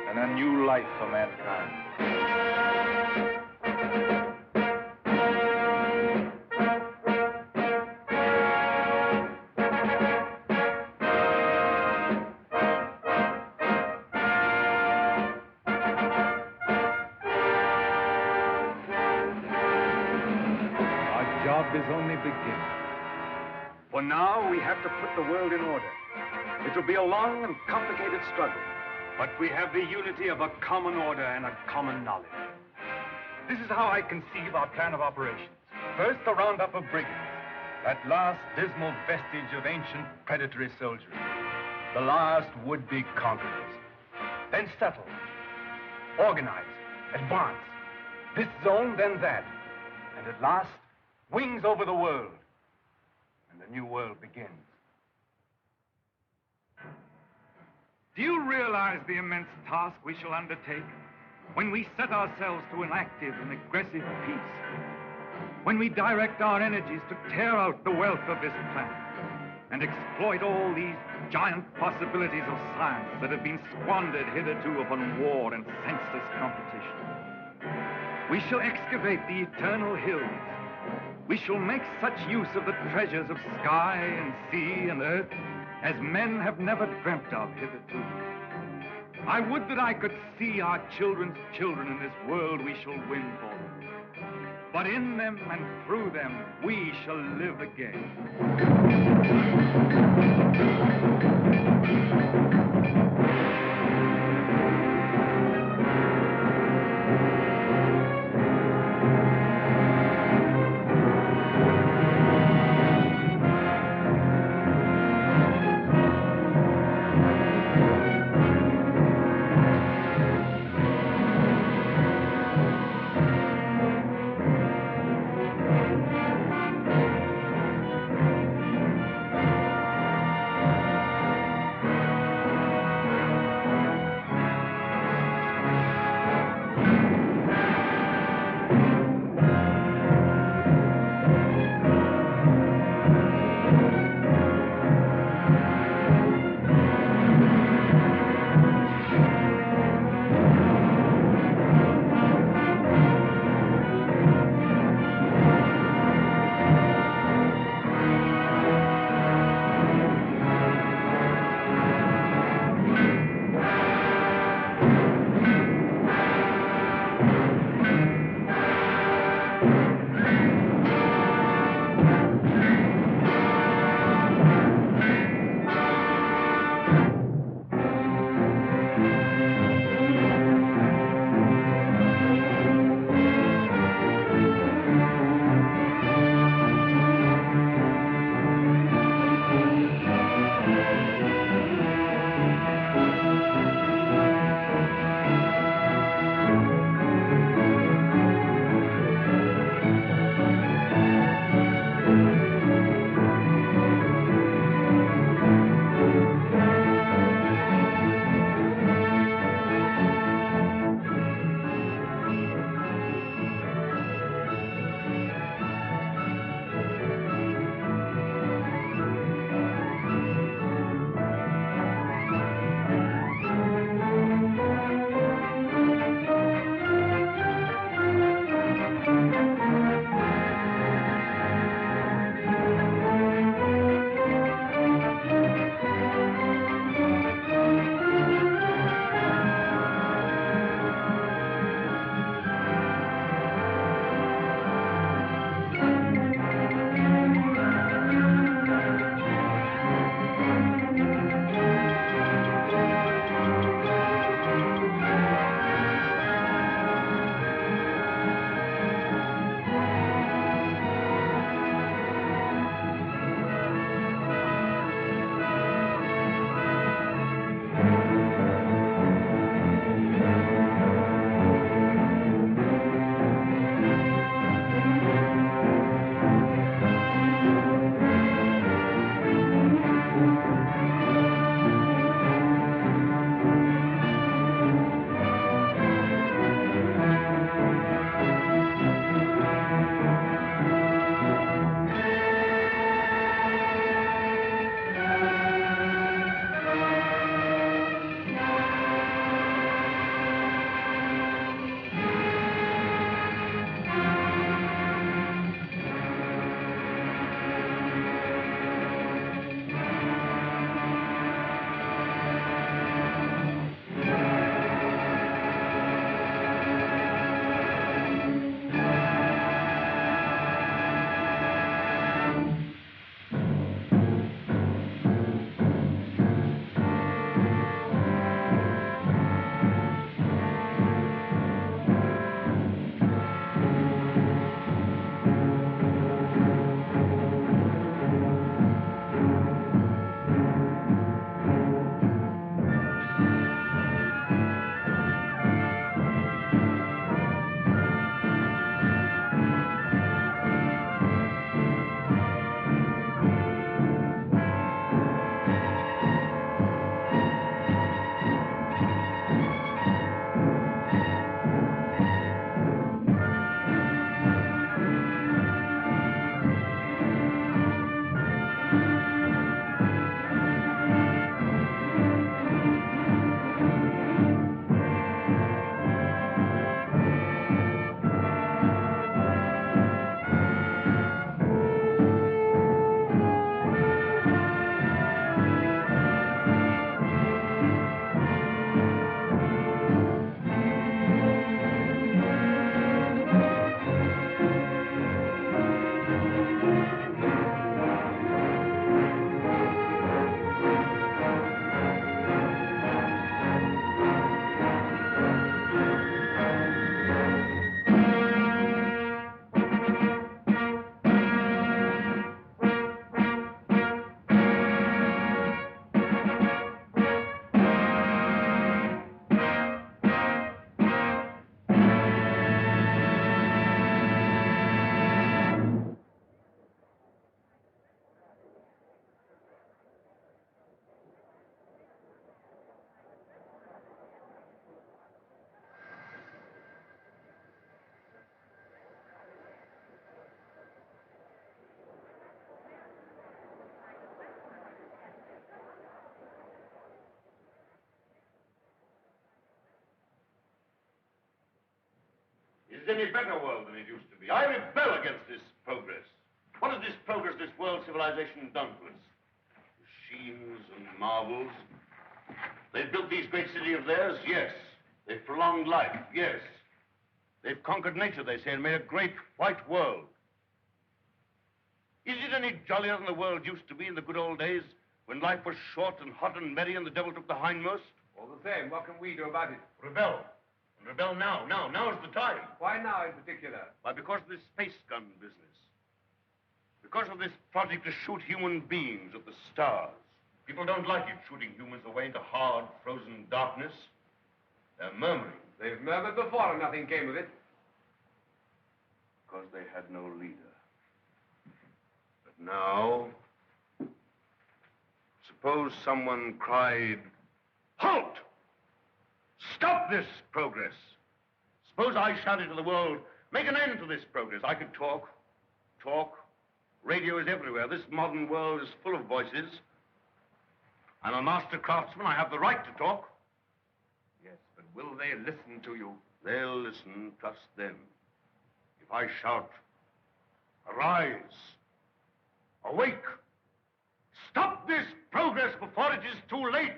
and a new life for mankind. Is only beginning. For now, we have to put the world in order. It will be a long and complicated struggle, but we have the unity of a common order and a common knowledge. This is how I conceive our plan of operations. First, a roundup of brigands, that last dismal vestige of ancient predatory soldiery, the last would-be conquerors. Then settle. organize, advance. This zone, then that. And at last, wings over the world. And the new world begins. Do you realize the immense task we shall undertake when we set ourselves to an active and aggressive peace? When we direct our energies to tear out the wealth of this planet and exploit all these giant possibilities of science that have been squandered hitherto upon war and senseless competition. We shall excavate the eternal hills. We shall make such use of the treasures of sky and sea and earth as men have never dreamt of hitherto. I would that I could see our children's children in this world we shall win for them. But in them and through them, we shall live again. any better world than it used to be. I rebel against this progress. What has this progress, this world civilization done to us? Machines and marvels. They've built these great cities of theirs, yes. They've prolonged life, yes. They've conquered nature, they say, and made a great white world. Is it any jollier than the world used to be in the good old days, when life was short and hot and merry and the devil took the hindmost? All the same, what can we do about it? Rebel. And rebel now. Now's the time. Why now in particular? Why, because of this space gun business. Because of this project to shoot human beings at the stars. People don't like it, shooting humans away into hard, frozen darkness. They're murmuring. They've murmured before and nothing came of it. Because they had no leader. But now, suppose someone cried, "Halt! Stop this progress!" Suppose I shouted to the world, "Make an end to this progress." I could talk. Radio is everywhere. This modern world is full of voices. I'm a master craftsman. I have the right to talk. Yes, but will they listen to you? They'll listen, trust them. If I shout, "Arise! Awake! Stop this progress before it is too late!"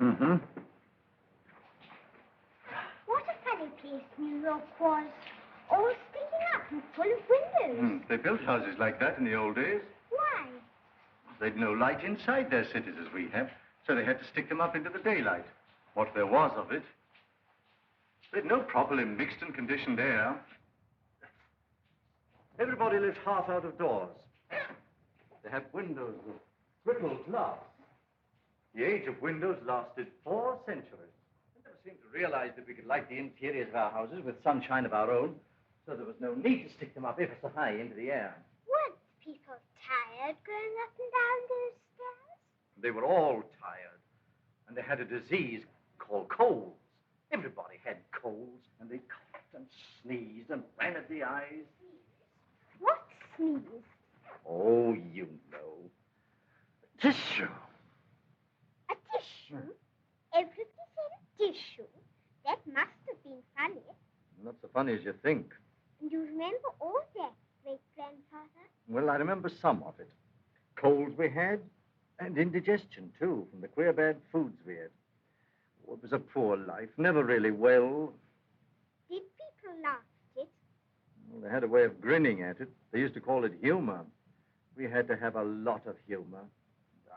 Mm-hmm. What a funny place New York was. All sticking up and full of windows. They built houses like that in the old days. Why? They'd no light inside their cities as we have, so they had to stick them up into the daylight. What there was of it. They'd no properly mixed and conditioned air. Everybody lived half out of doors. They had windows of brittle glass. The age of windows lasted 4 centuries. We never seemed to realize that we could light the interiors of our houses with sunshine of our own, so there was no need to stick them up ever so high into the air. Weren't people tired going up and down those stairs? They were all tired, and they had a disease called colds. Everybody had colds, and they coughed and sneezed and ran at the eyes. What sneeze? Oh, you know. Tissue. A tissue? Everybody said a tissue. That must have been funny. Not so funny as you think. And you remember all that, great-grandfather? Well, I remember some of it. Colds we had, and indigestion, too, from the queer bad foods we had. Oh, it was a poor life, never really well. Did people laugh at it? Well, they had a way of grinning at it. They used to call it humor. We had to have a lot of humor.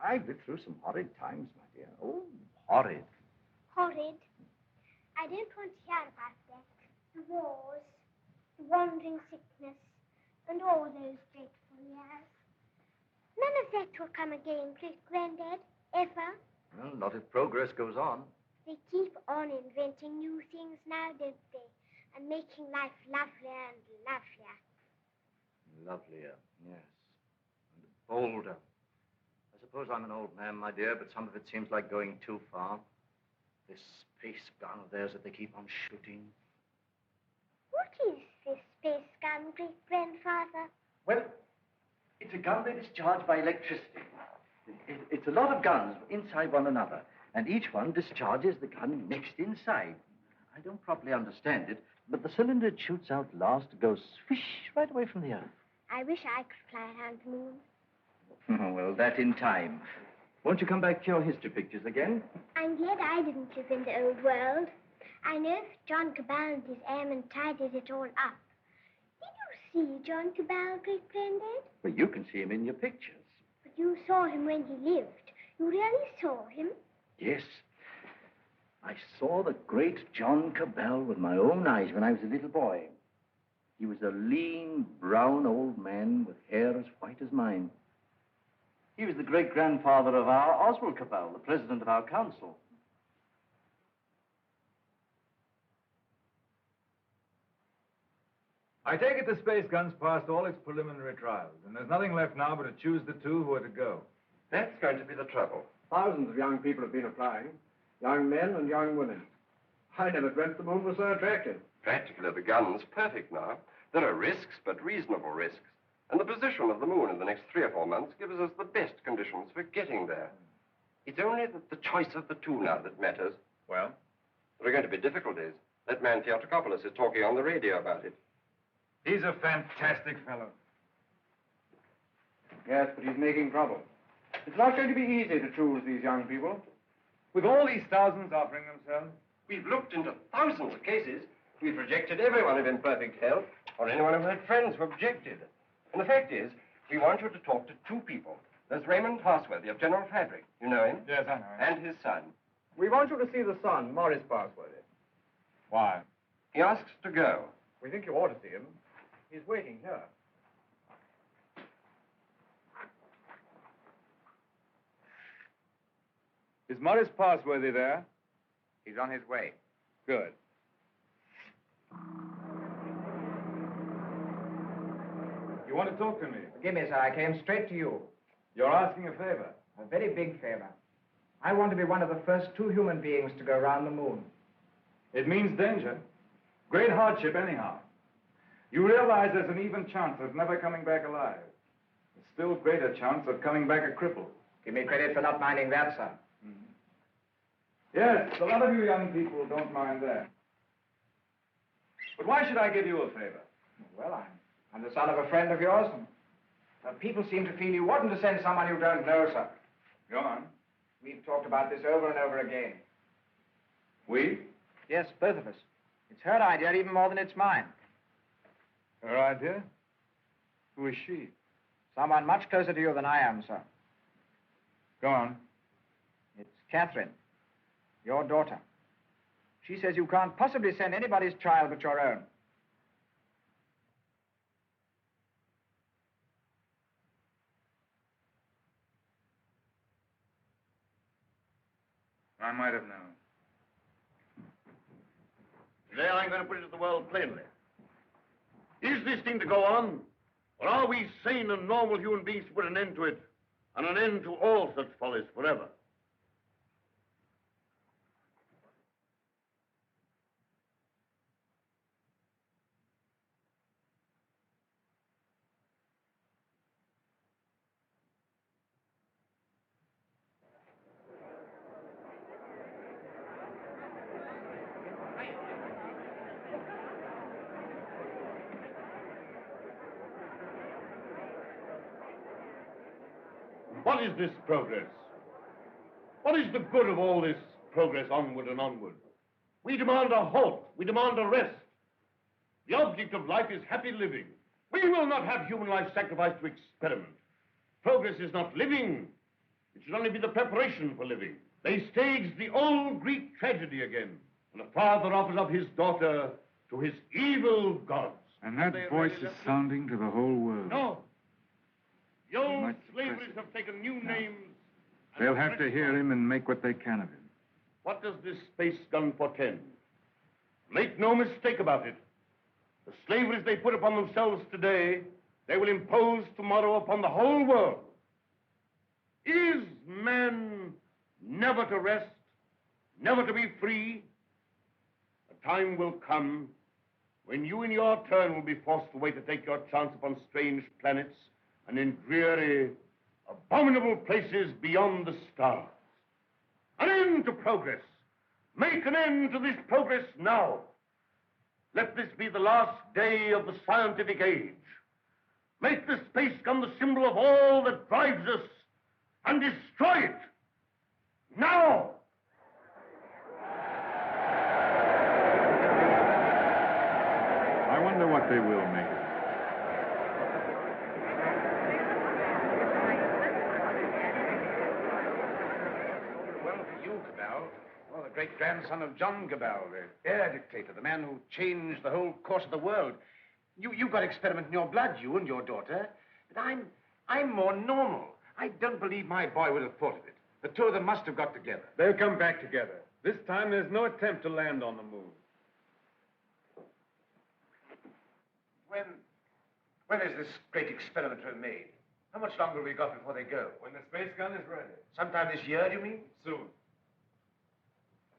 I've lived through some horrid times, my dear. Oh, horrid. Horrid. I don't want to hear about that. The wars, the wandering sickness, and all those dreadful years. None of that will come again, great-granddad, ever. Well, not if progress goes on. They keep on inventing new things now, don't they? And making life lovelier and lovelier. Lovelier, yes. And bolder. I suppose I'm an old man, my dear, but some of it seems like going too far. This space gun of theirs that they keep on shooting. What is this space gun, great-grandfather? Well, it's a gun that is charged by electricity. It's a lot of guns inside one another, and each one discharges the gun next inside. I don't properly understand it, but the cylinder it shoots out last goes swish right away from the earth. I wish I could fly around the moon. Oh, well, that in time. Won't you come back to your history pictures again? I'm glad I didn't live in the old world. I know that John Cabal and his airmen tidied it all up. Did you see John Cabal, great-granddad? Well, you can see him in your pictures. But you saw him when he lived. You really saw him? Yes. I saw the great John Cabal with my own eyes when I was a little boy. He was a lean, brown old man with hair as white as mine. He was the great-grandfather of our Oswald Cabal, the president of our council. I take it the space gun's passed all its preliminary trials, and there's nothing left now but to choose the two who are to go. That's going to be the trouble. Thousands of young people have been applying. Young men and young women. I never dreamt the moon was so attractive. Practically, the gun's perfect now. There are risks, but reasonable risks. And the position of the moon in the next 3 or 4 months gives us the best conditions for getting there. It's only the choice of the two now that matters. Well? There are going to be difficulties. That man Theotokopoulos is talking on the radio about it. He's a fantastic fellow. Yes, but he's making trouble. It's not going to be easy to choose these young people. With all these thousands offering themselves? We've looked into thousands of cases. We've rejected everyone of imperfect health, or anyone who had friends who objected. And the fact is, we want you to talk to 2 people. There's Raymond Parsworthy of General Fabric. You know him? Yes, I know him. And his son. We want you to see the son, Morris Parsworthy. Why? He asks to go. We think you ought to see him. He's waiting here. Is Morris Parsworthy there? He's on his way. Good. You want to talk to me? Forgive me, sir. I came straight to you. You're asking a favor. A very big favor. I want to be one of the first 2 human beings to go around the moon. It means danger. Great hardship, anyhow. You realize there's an even chance of never coming back alive. A still greater chance of coming back a cripple. Give me credit for not minding that, sir. Yes, a lot of you young people don't mind that. But why should I give you a favor? Well, I'm the son of a friend of yours. And people seem to feel you oughtn't to send someone you don't know, sir. Go on. We've talked about this over and over again. We? Yes, both of us. It's her idea even more than it's mine. Her idea? Who is she? Someone much closer to you than I am, sir. Go on. It's Catherine, your daughter. She says you can't possibly send anybody's child but your own. I might have known. Today I'm going to put it to the world plainly. Is this thing to go on? Or are we sane and normal human beings to put an end to it? And an end to all such follies forever? What is this progress? What is the good of all this progress onward and onward? We demand a halt. We demand a rest. The object of life is happy living. We will not have human life sacrificed to experiment. Progress is not living. It should only be the preparation for living. They staged the old Greek tragedy again. And a father offers up his daughter to his evil gods. And that voice is sounding to the whole world. No. The old slaveries have taken new names. They'll have to hear him and make what they can of him. What does this space gun portend? Make no mistake about it. The slaveries they put upon themselves today, they will impose tomorrow upon the whole world. Is man never to rest, never to be free? A time will come when you in your turn will be forced away to take your chance upon strange planets and in dreary, abominable places beyond the stars. An end to progress. Make an end to this progress now. Let this be the last day of the scientific age. Make the space gun the symbol of all that drives us and destroy it. Now! I wonder what they will make of it. Well, for you, Cabell, well, the great-grandson of John Cabell, the air dictator, the man who changed the whole course of the world. You've got experiment in your blood, you and your daughter. But I'm more normal. I don't believe my boy would have thought of it. The two of them must have got together. They'll come back together. This time there's no attempt to land on the moon. When is this great experiment to be made? How much longer have we got before they go? When the space gun is ready. Sometime this year, do you mean? Soon.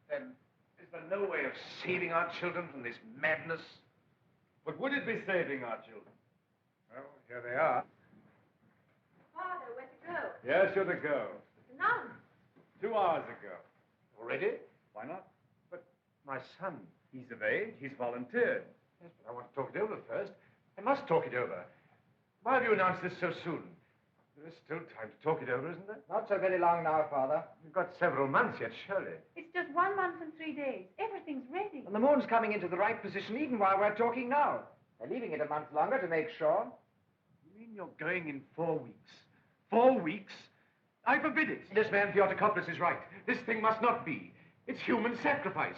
Then, is there no way of saving our children from this madness? But would it be saving our children? Well, here they are. Father, where to go? Yes, you're to go. None. 2 hours ago. Already? Why not? But my son, he's of age. He's volunteered. Yes, but I want to talk it over first. I must talk it over. Why have you announced this so soon? There is still time to talk it over, isn't there? Not so very long now, Father. We've got several months yet, surely. It's just 1 month and 3 days. Everything's ready. And the moon's coming into the right position even while we're talking now. They're leaving it a month longer to make sure. You mean you're going in 4 weeks? 4 weeks? I forbid it. This man Theotokopoulos is right. This thing must not be. It's human sacrifice.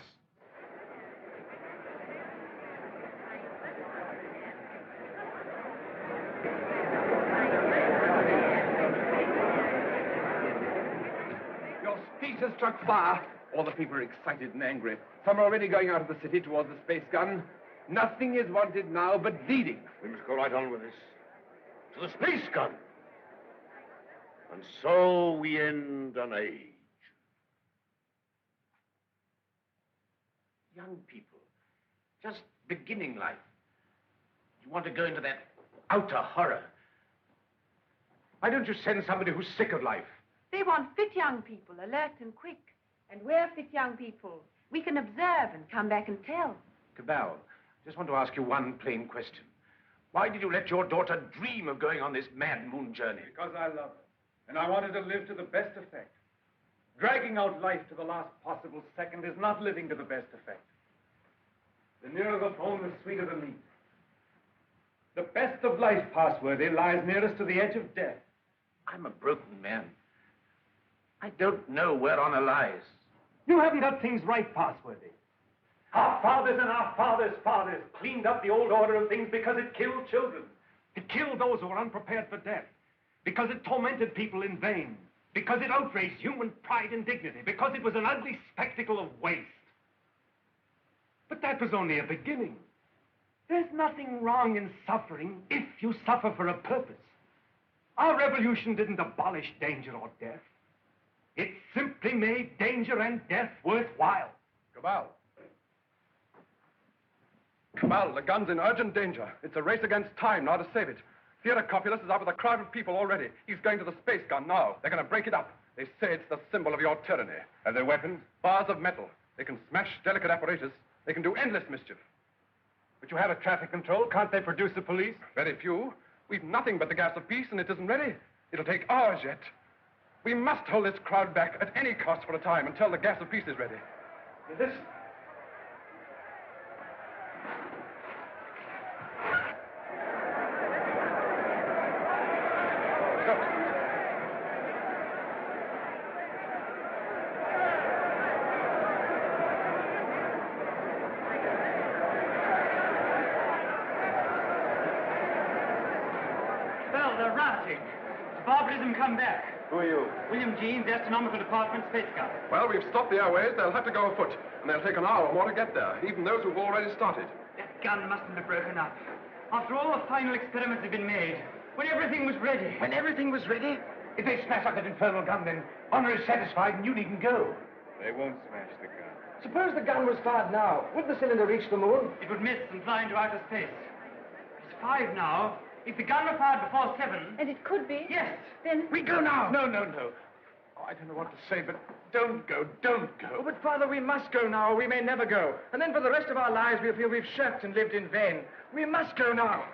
Your speech has struck fire. All the people are excited and angry. Some are already going out of the city towards the space gun. Nothing is wanted now but leading. We must go right on with this. To the space gun. And so we end an age. Young people, just beginning life. You want to go into that outer horror. Why don't you send somebody who's sick of life? They want fit young people, alert and quick. And we're fit young people. We can observe and come back and tell. Cabal, I just want to ask you one plain question. Why did you let your daughter dream of going on this mad moon journey? Because I love her. And I wanted to live to the best effect. Dragging out life to the last possible second is not living to the best effect. The nearer the bone, the sweeter the meat. The best of life, Passworthy, lies nearest to the edge of death. I'm a broken man. I don't know where honor lies. You haven't got things right, Passworthy. Our fathers and our fathers' fathers cleaned up the old order of things because it killed children. It killed those who were unprepared for death. Because it tormented people in vain. Because it outraged human pride and dignity. Because it was an ugly spectacle of waste. But that was only a beginning. There's nothing wrong in suffering if you suffer for a purpose. Our revolution didn't abolish danger or death. It simply made danger and death worthwhile. Cabal. Cabal, the gun's in urgent danger. It's a race against time now to save it. Theotokopoulos is out with a crowd of people already. He's going to the space gun now. They're going to break it up. They say it's the symbol of your tyranny. Have their weapons? Bars of metal. They can smash delicate apparatus. They can do endless mischief. But you have a traffic control. Can't they produce the police? Very few. We've nothing but the gas of peace, and it isn't ready. It'll take hours yet. We must hold this crowd back at any cost for a time until the gas of peace is ready. Listen. Well, they're rioting. Barbarism come back. Who are you? William Jeans, Astronomical Department, Space Gun. Well, we've stopped the airways. They'll have to go afoot, and they'll take an hour or more to get there, even those who've already started. That gun mustn't have broken up. After all the final experiments have been made, when everything was ready. When everything was ready? If they smash up that infernal gun, then honor is satisfied and you needn't go. They won't smash the gun. Suppose the gun was fired now. Would the cylinder reach the moon? It would miss and fly into outer space. It's 5 now. If the gun were fired before 7... And it could be? Yes. Then... We go now. No. Oh, I don't know what to say, but don't go. Oh, but, Father, we must go now, or we may never go. And then for the rest of our lives, we'll feel we've shirked and lived in vain. We must go now.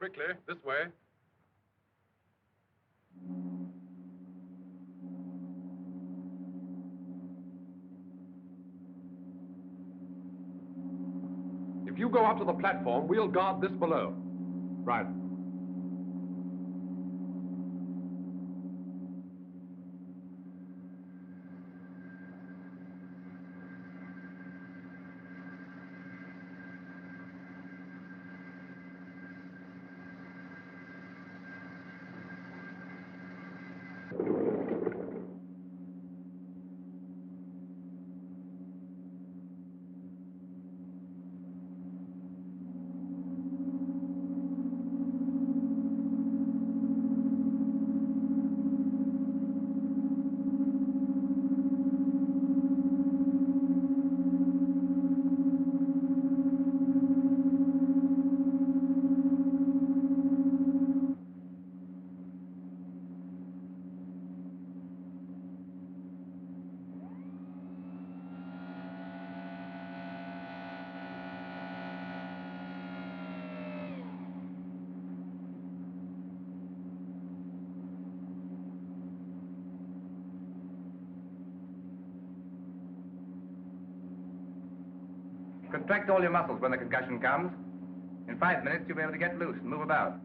Quickly, this way. If you go up to the platform, we'll guard this below. Right. Contract all your muscles when the concussion comes. In 5 minutes, you'll be able to get loose and move about.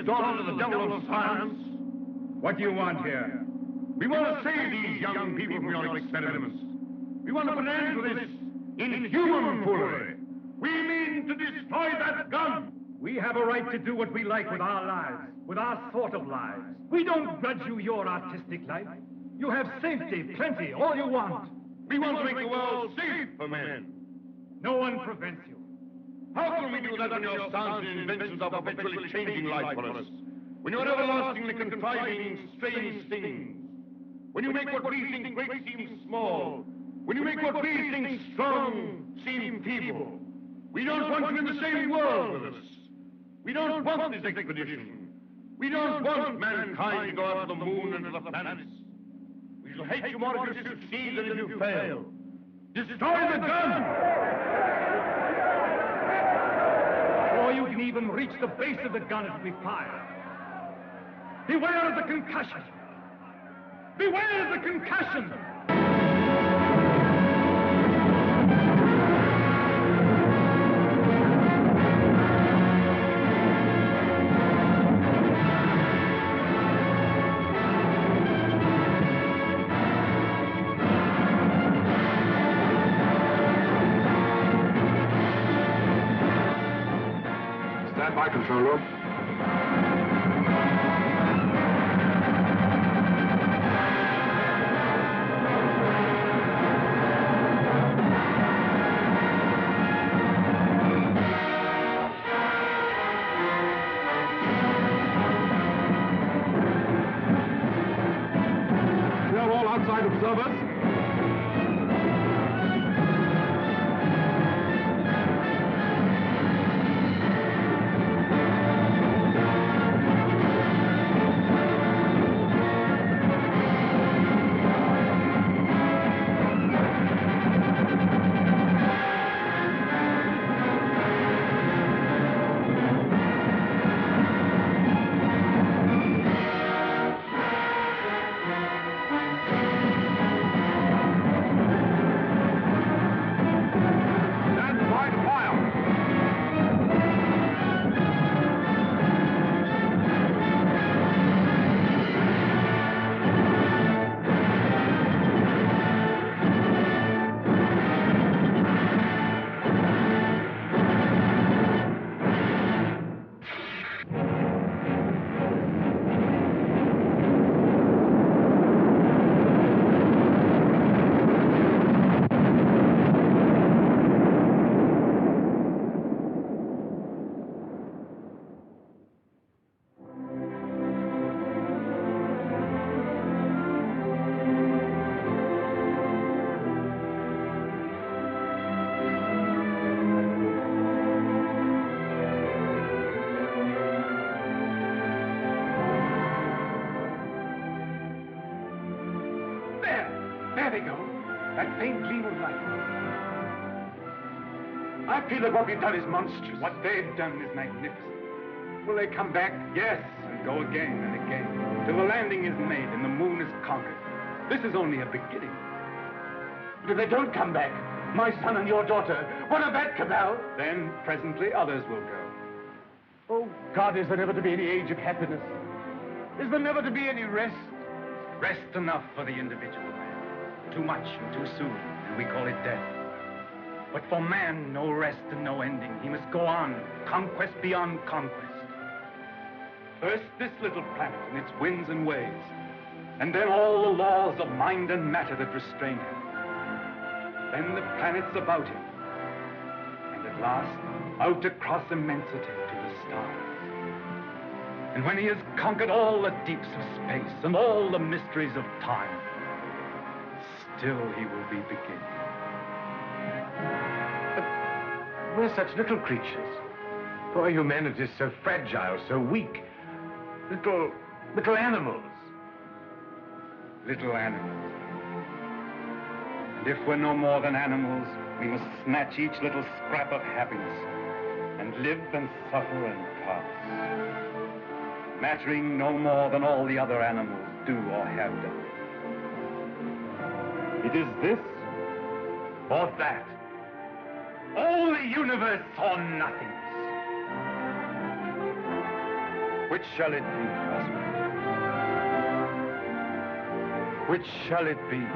Daughter of the devil of science. What do you want here? We want to save these young people from your experiments. We want to put an end to this inhuman foolery. We mean to destroy that gun. We have a right to do what we like with our lives, with our sort of lives. We don't grudge you your artistic life. You have safety, plenty, all you want. We want to make the world safe for men. No one prevents you. How can we do that when your sounds and inventions are perpetually changing life for us? When you're everlastingly contriving strange things? When you make what we think great seem small? When you make what we think strong seem feeble? We don't want you in the same world with us. We don't want this expedition. We don't want mankind to go out to the moon and to the planets. We shall hate you more if you succeed than if you fail. Destroy the gun! Before you can even reach the base of the gun, it will be fired. Beware of the concussion! Beware of the concussion! Stand by, control room. Clear all outside observers. I feel that what we've done is monstrous. What they've done is magnificent. Will they come back? Yes, and go again and again, till the landing is made and the moon is conquered. This is only a beginning. But if they don't come back, my son and your daughter, what of that, Cabal? Then presently others will go. Oh, God, is there never to be any age of happiness? Is there never to be any rest? Rest enough for the individual man. Too much and too soon, and we call it death. But for man, no rest and no ending. He must go on, conquest beyond conquest. First this little planet and its winds and waves, and then all the laws of mind and matter that restrain him. Then the planets about him, and at last, out across immensity to the stars. And when he has conquered all the deeps of space and all the mysteries of time, still he will be beginning. We're such little creatures. Poor humanity is so fragile, so weak. Little animals. Little animals. And if we're no more than animals, we must snatch each little scrap of happiness and live and suffer and pass, mattering no more than all the other animals do or have done. It is this or that. All the universe or nothingness. Which shall it be, husband? Which shall it be?